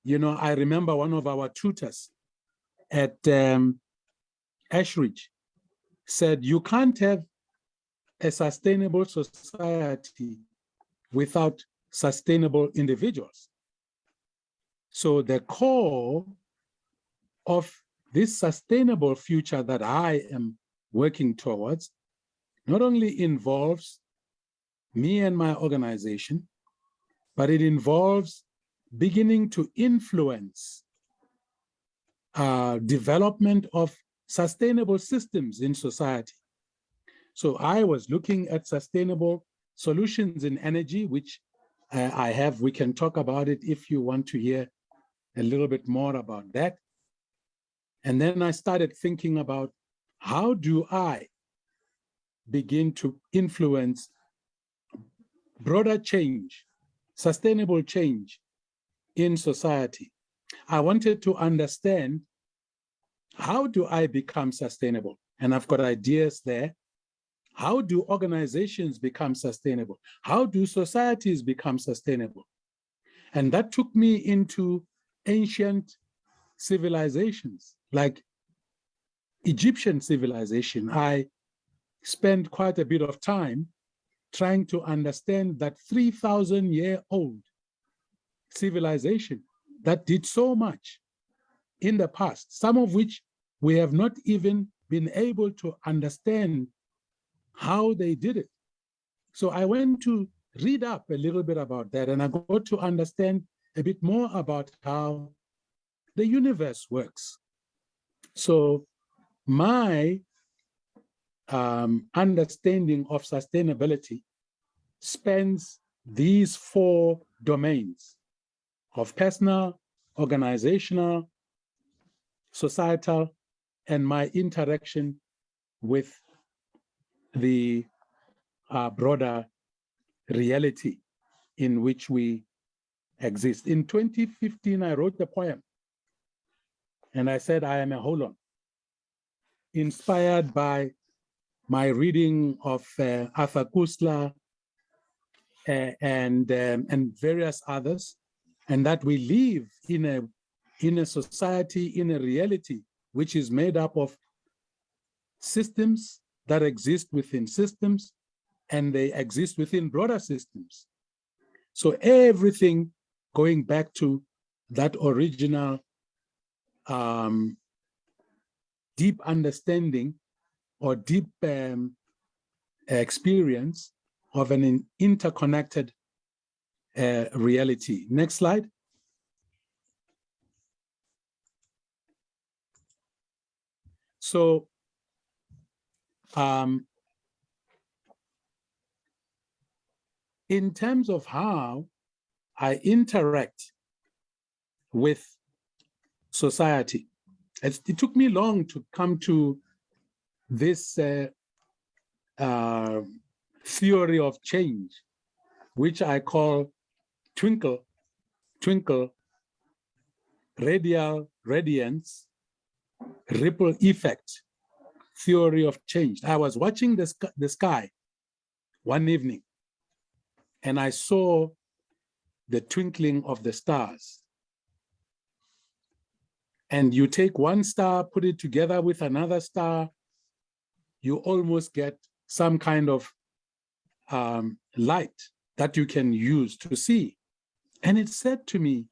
I remember one of our tutors at Ashridge said, you can't have a sustainable society without sustainable individuals. So the core of this sustainable future that I am working towards not only involves me and my organization, but it involves beginning to influence development of sustainable systems in society. So I was looking at sustainable solutions in energy, which we can talk about it if you want to hear a little bit more about that. And then I started thinking about how do I begin to influence broader change, sustainable change in society. I wanted to understand how do I become sustainable? And I've got ideas there. How do organizations become sustainable? How do societies become sustainable? And that took me into ancient civilizations, like Egyptian civilization. I spent quite a bit of time trying to understand that 3,000-year-old civilization that did so much in the past, some of which we have not even been able to understand how they did it. So I went to read up a little bit about that, and I got to understand a bit more about how the universe works. So my understanding of sustainability spans these 4 domains of personal, organizational, societal, and my interaction with the broader reality in which we exist. In 2015, I wrote a poem and I said, I am a holon, inspired by my reading of Arthur Koestler and various others, and that we live in a society, in a reality, which is made up of systems that exist within systems, and they exist within broader systems. So everything going back to that original deep understanding or deep experience of an interconnected reality. Next slide. So in terms of how I interact with society, it took me long to come to this theory of change, which I call twinkle, twinkle, radial radiance, ripple effect theory of change. I was watching the sky one evening and I saw the twinkling of the stars. And you take one star, put it together with another star, you almost get some kind of light that you can use to see. And it said to me,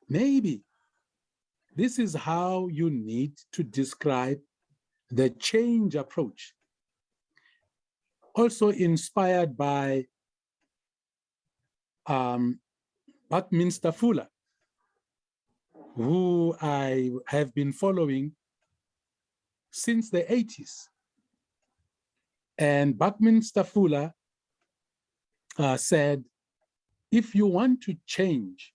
maybe this is how you need to describe the change approach. Also inspired by Buckminster Fuller, who I have been following since the 80s. And Buckminster Fuller said, if you want to change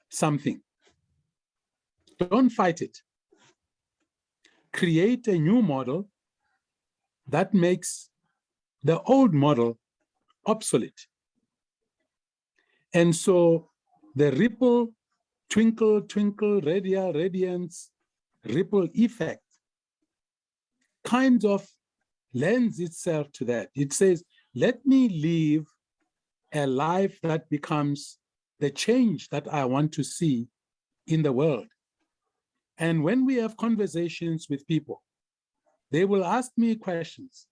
something, don't fight it. Create a new model that makes the old model obsolete. And so the ripple, twinkle, twinkle, radial radiance, ripple effect kind of lends itself to that. It says, let me live a life that becomes the change that I want to see in the world. And when we have conversations with people, they will ask me questions.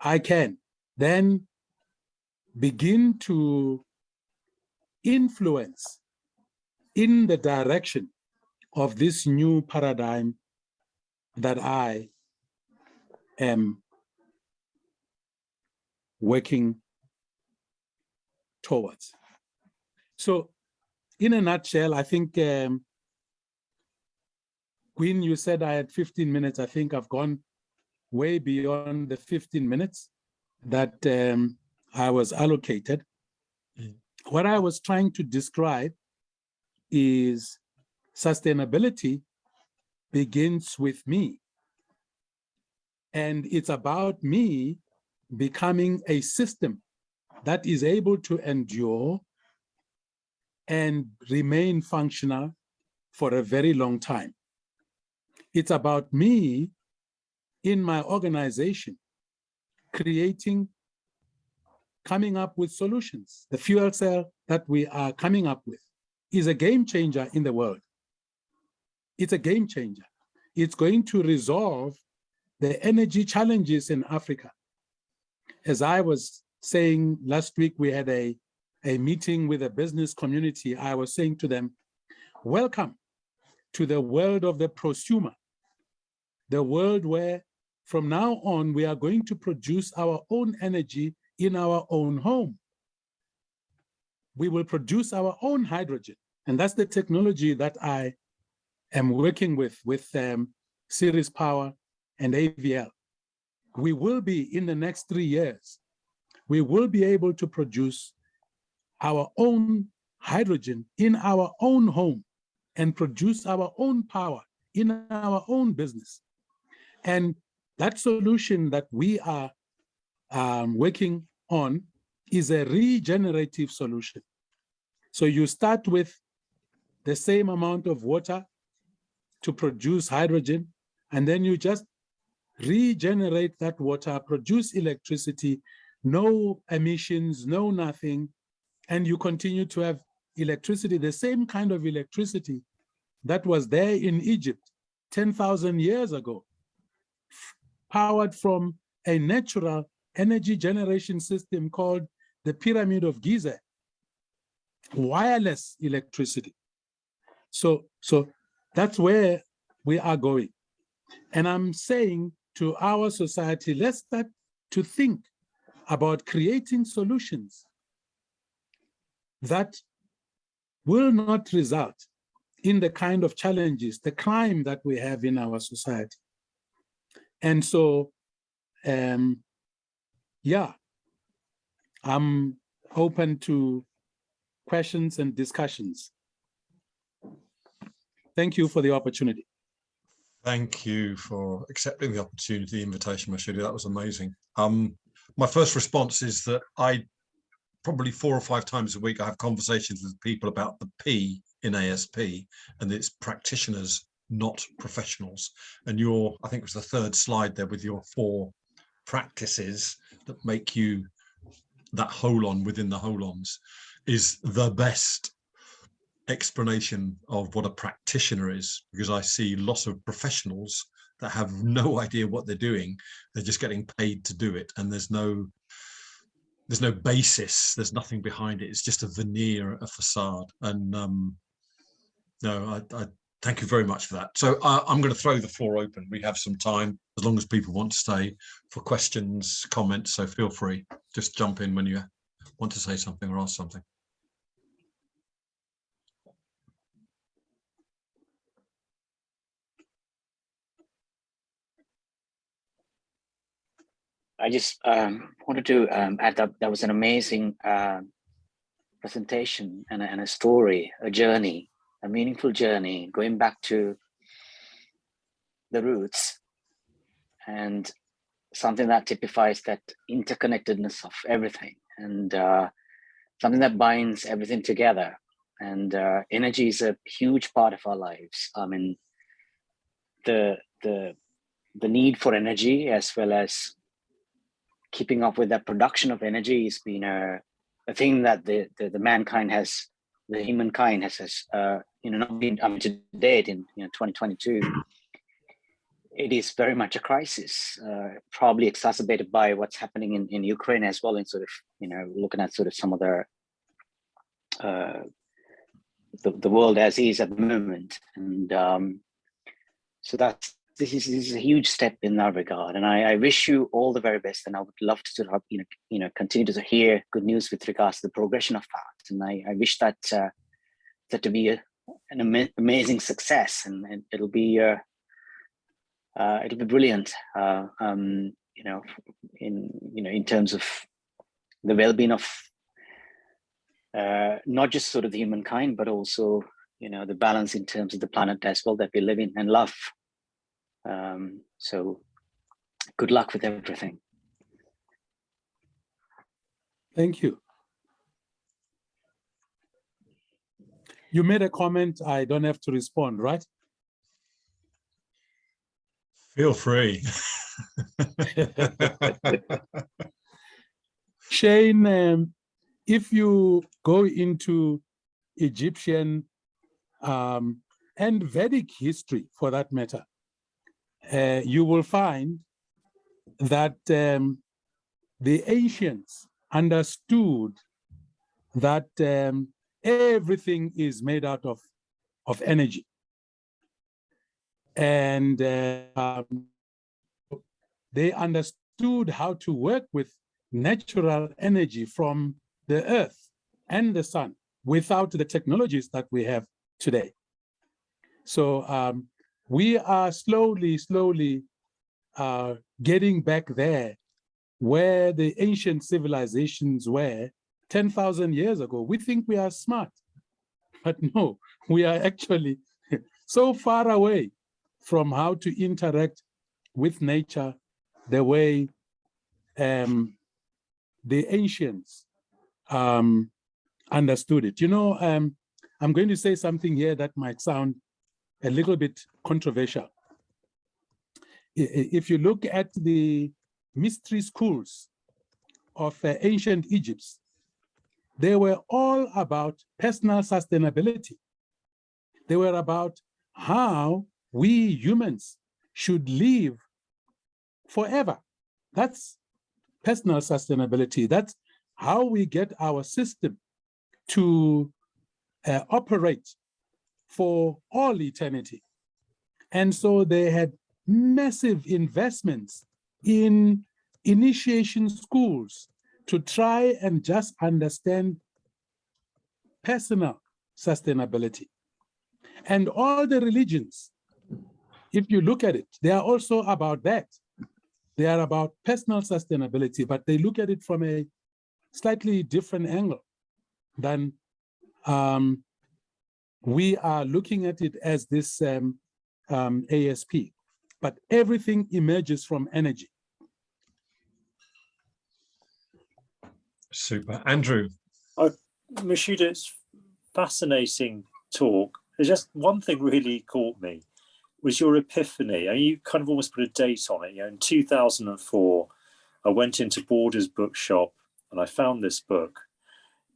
I can then begin to influence in the direction of this new paradigm that I am working towards. So in a nutshell, I think, Queen, you said I had 15 minutes. I think I've gone way beyond the 15 minutes that I was allocated. What I was trying to describe is sustainability begins with me. And it's about me becoming a system that is able to endure and remain functional for a very long time. It's about me in my organization coming up with solutions. The fuel cell that we are coming up with is a game changer in the world. It's a game changer. It's going to resolve the energy challenges in Africa. As I was saying last week, we had a meeting with a business community. I was saying to them, welcome to the world of the prosumer, the world where from now on, we are going to produce our own energy in our own home. We will produce our own hydrogen. And that's the technology that I am working with Ceres Power and AVL. We will be, in the next 3 years, we will be able to produce our own hydrogen in our own home and produce our own power in our own business. And that solution that we are working on is a regenerative solution. So you start with the same amount of water to produce hydrogen, and then you just regenerate that water, produce electricity, no emissions, no nothing, and you continue to have electricity, the same kind of electricity that was there in Egypt 10,000 years ago, powered from a natural energy generation system called the Pyramid of Giza, wireless electricity. So that's where we are going. And I'm saying to our society, let's start to think about creating solutions that will not result in the kind of challenges, the crime that we have in our society. And so, yeah, I'm open to questions and discussions. Thank you for the opportunity. Thank you for accepting the opportunity, the invitation, Mashudu. That was amazing. My first response is that I probably 4 or 5 times a week I have conversations with people about the P in ASP, and it's practitioners, not professionals. And I think it was the 3rd slide there with your 4 practices that make you that holon within the holons is the best explanation of what a practitioner is, because I see lots of professionals that have no idea what they're doing. They're just getting paid to do it, and there's no basis, there's nothing behind it. It's just a veneer, a facade. And no, I thank you very much for that. So I'm going to throw the floor open. We have some time, as long as people want to stay, for questions, comments. So feel free, just jump in when you want to say something or ask something. I just wanted to add up, that was an amazing presentation and a story, a journey, a meaningful journey, going back to the roots, and something that typifies that interconnectedness of everything, and something that binds everything together. And energy is a huge part of our lives. I mean, the need for energy, as well as keeping up with that production of energy, has been a thing that the humankind has not been up to date in 2022. It is very much a crisis, probably exacerbated by what's happening in Ukraine as well, and sort of looking at sort of some of the world as is at the moment. And so this is a huge step in that regard, and I wish you all the very best. And I would love to sort of continue to hear good news with regards to the progression of that. And I wish that to be an amazing success, and it'll be brilliant. In terms of the well-being of not just sort of the humankind, but also the balance in terms of the planet as well that we live in and love. So good luck with everything. Thank you. You made a comment, I don't have to respond, right? Feel free. Shane, if you go into Egyptian and Vedic history, for that matter, you will find that the ancients understood that everything is made out of energy. And they understood how to work with natural energy from the earth and the sun without the technologies that we have today. So we are slowly getting back there where the ancient civilizations were 10,000 years ago. We think we are smart, but no, we are actually so far away from how to interact with nature the way the ancients understood it. You know, I'm going to say something here that might sound a little bit controversial. If you look at the mystery schools of ancient Egypt, they were all about personal sustainability. They were about how we humans should live forever. That's personal sustainability. That's how we get our system to operate for all eternity. And so they had massive investments in initiation schools to try and just understand personal sustainability. And all the religions, if you look at it, they are also about that. They are about personal sustainability, but they look at it from a slightly different angle than we are looking at it as this ASP. But everything emerges from energy. Super. Andrew. Mashudu, it's fascinating talk. There's just one thing really caught me, was your epiphany. And you kind of almost put a date on it. You know, in 2004, I went into Borders bookshop and I found this book,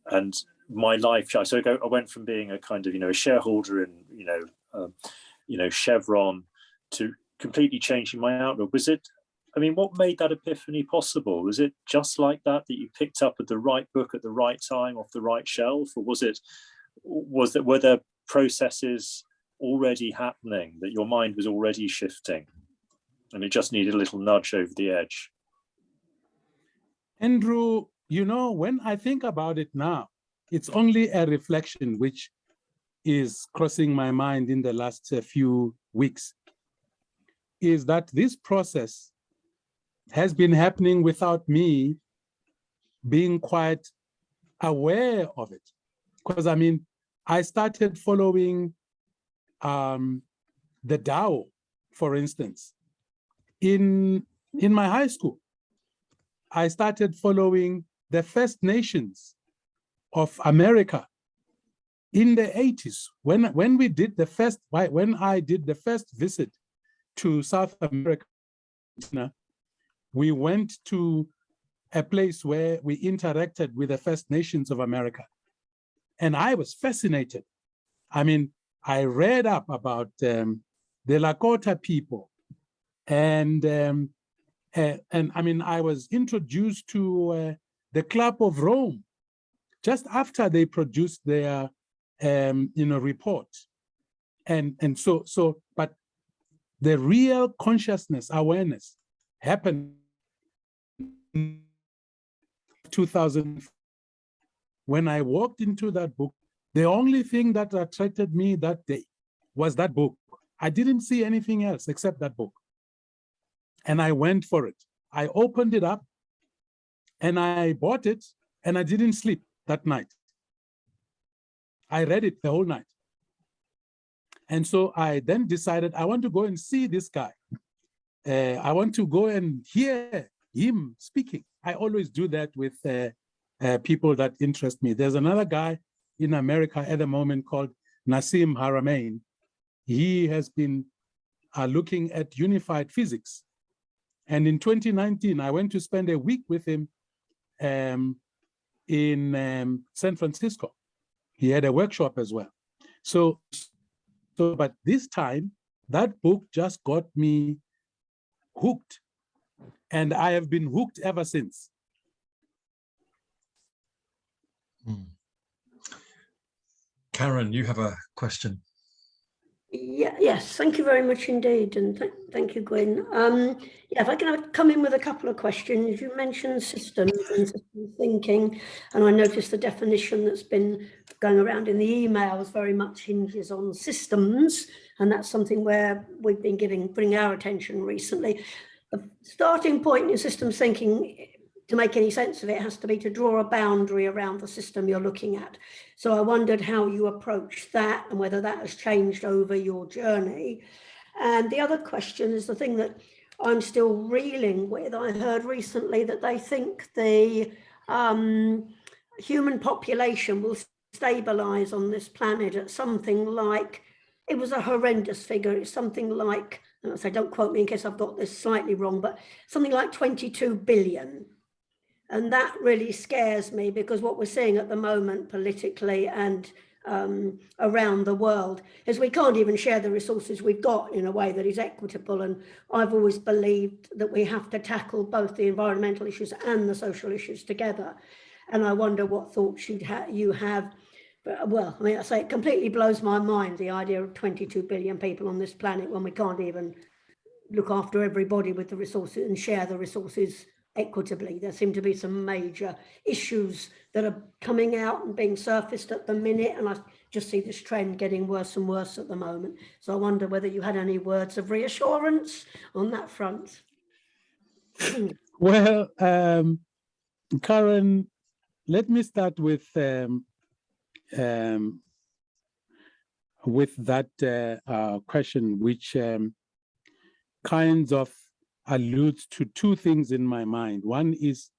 and my life. So I went from being a kind of, a shareholder in, Chevron, to completely changing my outlook. Was it? I mean, what made that epiphany possible? Was it just like that you picked up at the right book at the right time off the right shelf, or were there processes already happening that your mind was already shifting, and it just needed a little nudge over the edge? Andrew, when I think about it now, it's only a reflection which is crossing my mind in the last few weeks, is that this process has been happening without me being quite aware of it. Because I started following the Tao, for instance. In my high school, I started following the First Nations of America in the 80s. When I did the first visit to South America, we went to a place where we interacted with the First Nations of America. And I was fascinated. I read up about the Lakota people. And I was introduced to the Club of Rome just after they produced their report. And so, but the real consciousness, awareness happened in 2000. When I walked into that book, the only thing that attracted me that day was that book. I didn't see anything else except that book. And I went for it. I opened it up and I bought it, and I didn't sleep that night. I read it the whole night. And so I then decided I want to go and see this guy. I want to go and hear him speaking. I always do that with people that interest me. There's another guy in America at the moment called Nassim Haramein. He has been looking at unified physics. And in 2019, I went to spend a week with him in San Francisco. He had a workshop as well. So, but this time, that book just got me hooked. And I have been hooked ever since. Karen, you have a question. Yes, thank you very much indeed, and thank you, Gwen. If I can come in with a couple of questions. You mentioned systems and system thinking, and I noticed the definition that's been going around in the emails very much hinges on systems, and that's something where we've been bringing our attention recently. The starting point in systems thinking, to make any sense of it, has to be to draw a boundary around the system you're looking at. So I wondered how you approach that and whether that has changed over your journey. And the other question is the thing that I'm still reeling with. I heard recently that they think the human population will stabilize on this planet at something like, it was a horrendous figure, it's something like, so don't quote me in case I've got this slightly wrong, but something like 22 billion. And that really scares me, because what we're seeing at the moment politically and around the world is we can't even share the resources we've got in a way that is equitable. And I've always believed that we have to tackle both the environmental issues and the social issues together. And I wonder what thoughts you have. But, well, I mean, I say it completely blows my mind, the idea of 22 billion people on this planet when we can't even look after everybody with the resources and share the resources equitably. There seem to be some major issues that are coming out and being surfaced at the minute, and I just see this trend getting worse and worse at the moment. So I wonder whether you had any words of reassurance on that front. Well, Karen, let me start with that question, which kinds of alludes to two things in my mind. One is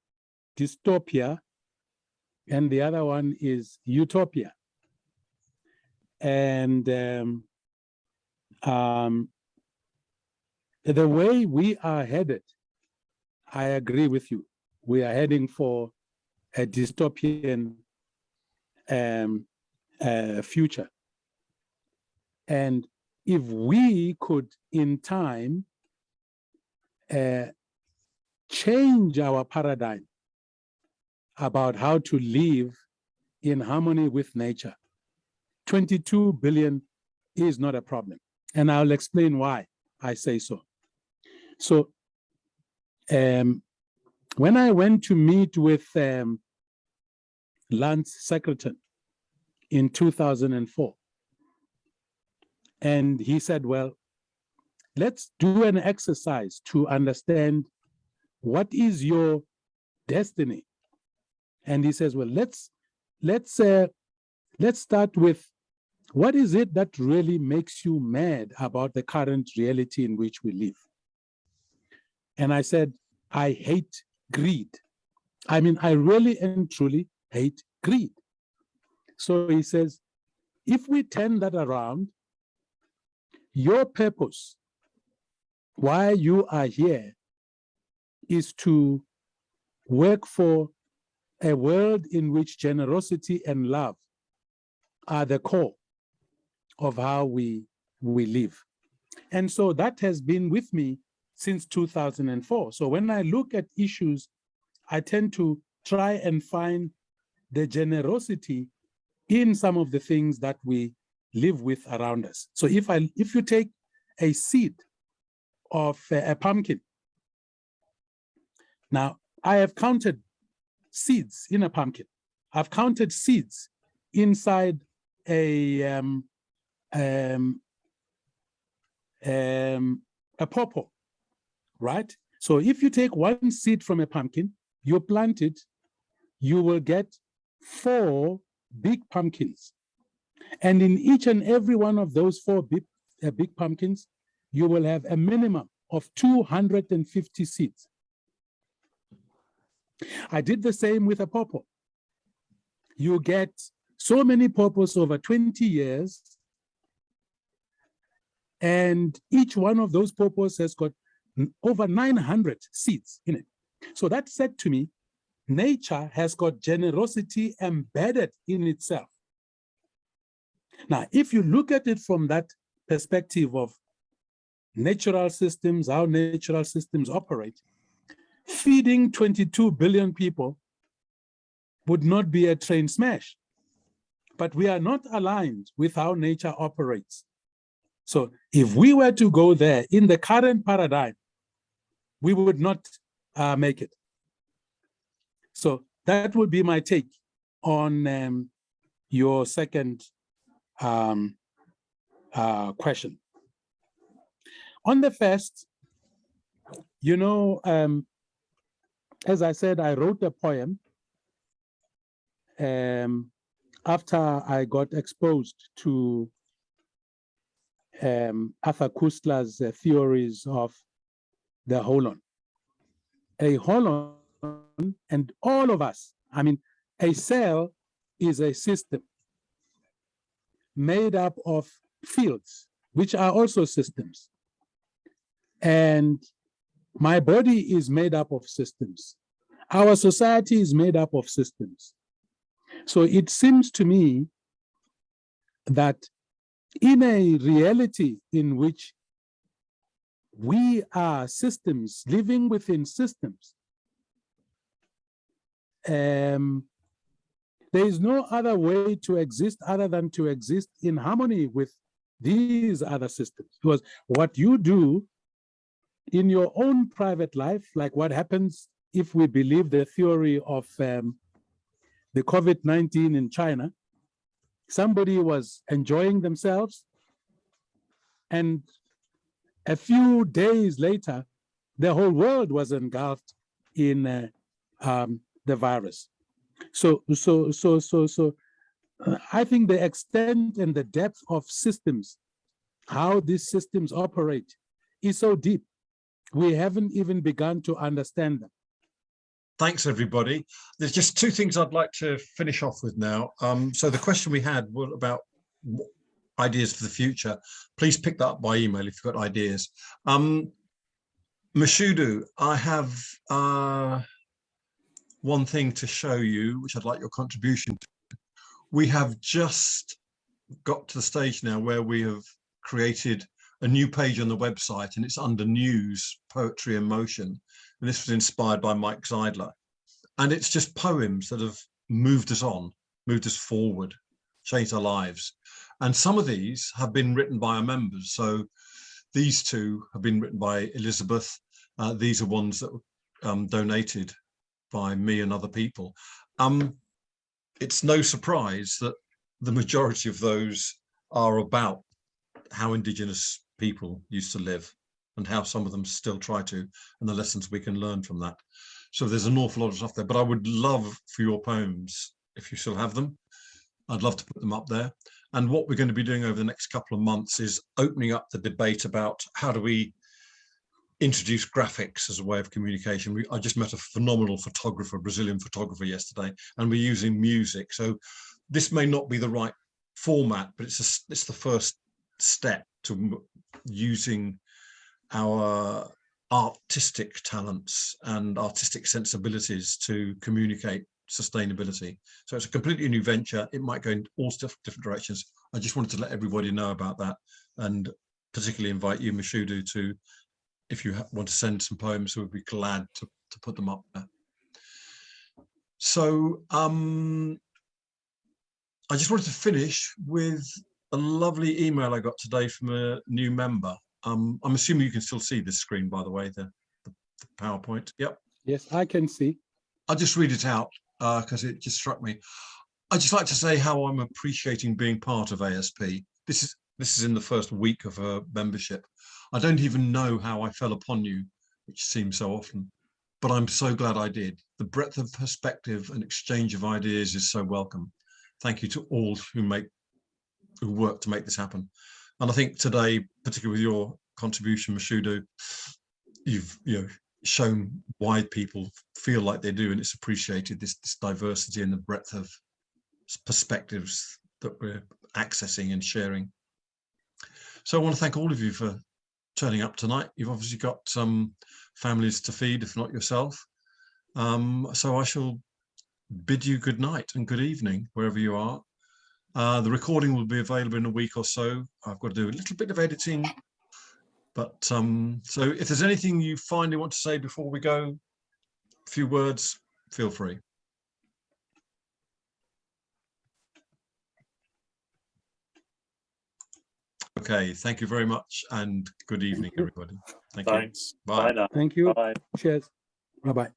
dystopia, and the other one is utopia. And the way we are headed, I agree with you. We are heading for a dystopian future. And if we could, in time, change our paradigm about how to live in harmony with nature, 22 billion is not a problem. And I'll explain why I say so. So when I went to meet with Lance Secretary in 2004, and he said, well, let's do an exercise to understand what is your destiny. And he says, well, let's start with what is it that really makes you mad about the current reality in which we live? And I said, I hate greed. I mean, I really and truly hate greed. So he says, if we turn that around, your purpose, why you are here, is to work for a world in which generosity and love are the core of how we live. And so that has been with me since 2004. So when I look at issues, I tend to try and find the generosity in some of the things that we live with around us. So if you take a seed of a pumpkin, now I have counted seeds in a pumpkin. I've counted seeds inside a pawpaw, right? So if you take one seed from a pumpkin, you plant it, you will get 4 big pumpkins. And in each and every one of those 4 big pumpkins, you will have a minimum of 250 seeds. I did the same with a pawpaw. You get so many pawpaws over 20 years, and each one of those pawpaws has got over 900 seeds in it. So that said to me, nature has got generosity embedded in itself. Now, if you look at it from that perspective of natural systems, how natural systems operate, feeding 22 billion people would not be a train smash. But we are not aligned with how nature operates. So if we were to go there in the current paradigm, we would not make it. So that would be my take on your second question. On the first, you know, as I said, I wrote a poem after I got exposed to Arthur Koestler's theories of the holon. A holon, and all of us, I mean, A cell is a system made up of fields, which are also systems. And my body is made up of systems. Our society is made up of systems. So it seems to me that in a reality in which we are systems living within systems, there is no other way to exist other than to exist in harmony with these other systems. Because what you do in your own private life, like what happens if we believe the theory of the COVID-19 in China, somebody was enjoying themselves, and a few days later, the whole world was engulfed in the virus. So I think the extent and the depth of systems, how these systems operate, is so deep. We haven't even begun to understand them. Thanks, everybody. There's just two things I'd like to finish off with now. So the question we had was about ideas for the future. Please pick that up by email if you've got ideas. Mashudu, I have one thing to show you, which I'd like your contribution to. We have just got to the stage now where we have created a new page on the website, and it's under News, Poetry and Motion. And this was inspired by Mike Zeidler. And it's just poems that have moved us on, moved us forward, changed our lives. And some of these have been written by our members. So these two have been written by Elizabeth. These are ones that were donated by me and other people. It's no surprise that the majority of those are about how Indigenous people used to live and how some of them still try to, and the lessons we can learn from that. So there's an awful lot of stuff there, but I would love for your poems, if you still have them, I'd love to put them up there. And what we're going to be doing over the next couple of months is opening up the debate about how do we introduce graphics as a way of communication. I just met a phenomenal photographer, Brazilian photographer yesterday, and we're using music. So this may not be the right format, but it's the first step to using our artistic talents and artistic sensibilities to communicate sustainability. So it's a completely new venture. It might go in all different directions. I just wanted to let everybody know about that, and particularly invite you, Mashudu, to, if you want to send some poems, we'd be glad to put them up there. So I just wanted to finish with a lovely email I got today from a new member. I'm assuming you can still see this screen, by the way, the PowerPoint. Yep. Yes, I can see. I'll just read it out because it just struck me. I'd just like to say how I'm appreciating being part of ASP. This is in the first week of her membership. I don't even know how I fell upon you, which seems so often, but I'm so glad I did. The breadth of perspective and exchange of ideas is so welcome. Thank you to all who work to make this happen. And I think today, particularly with your contribution, Mashudu, you've shown why people feel like they do, and it's appreciated, this diversity and the breadth of perspectives that we're accessing and sharing. So I want to thank all of you for turning up tonight. You've obviously got some families to feed, if not yourself. So I shall bid you good night and good evening, wherever you are. The recording will be available in a week or so. I've got to do a little bit of editing. But so if there's anything you finally want to say before we go, a few words, feel free. Okay, thank you very much and good evening, everybody. Thank you. Thanks. Bye. Bye now. Thank you. Bye. Cheers. Bye-bye.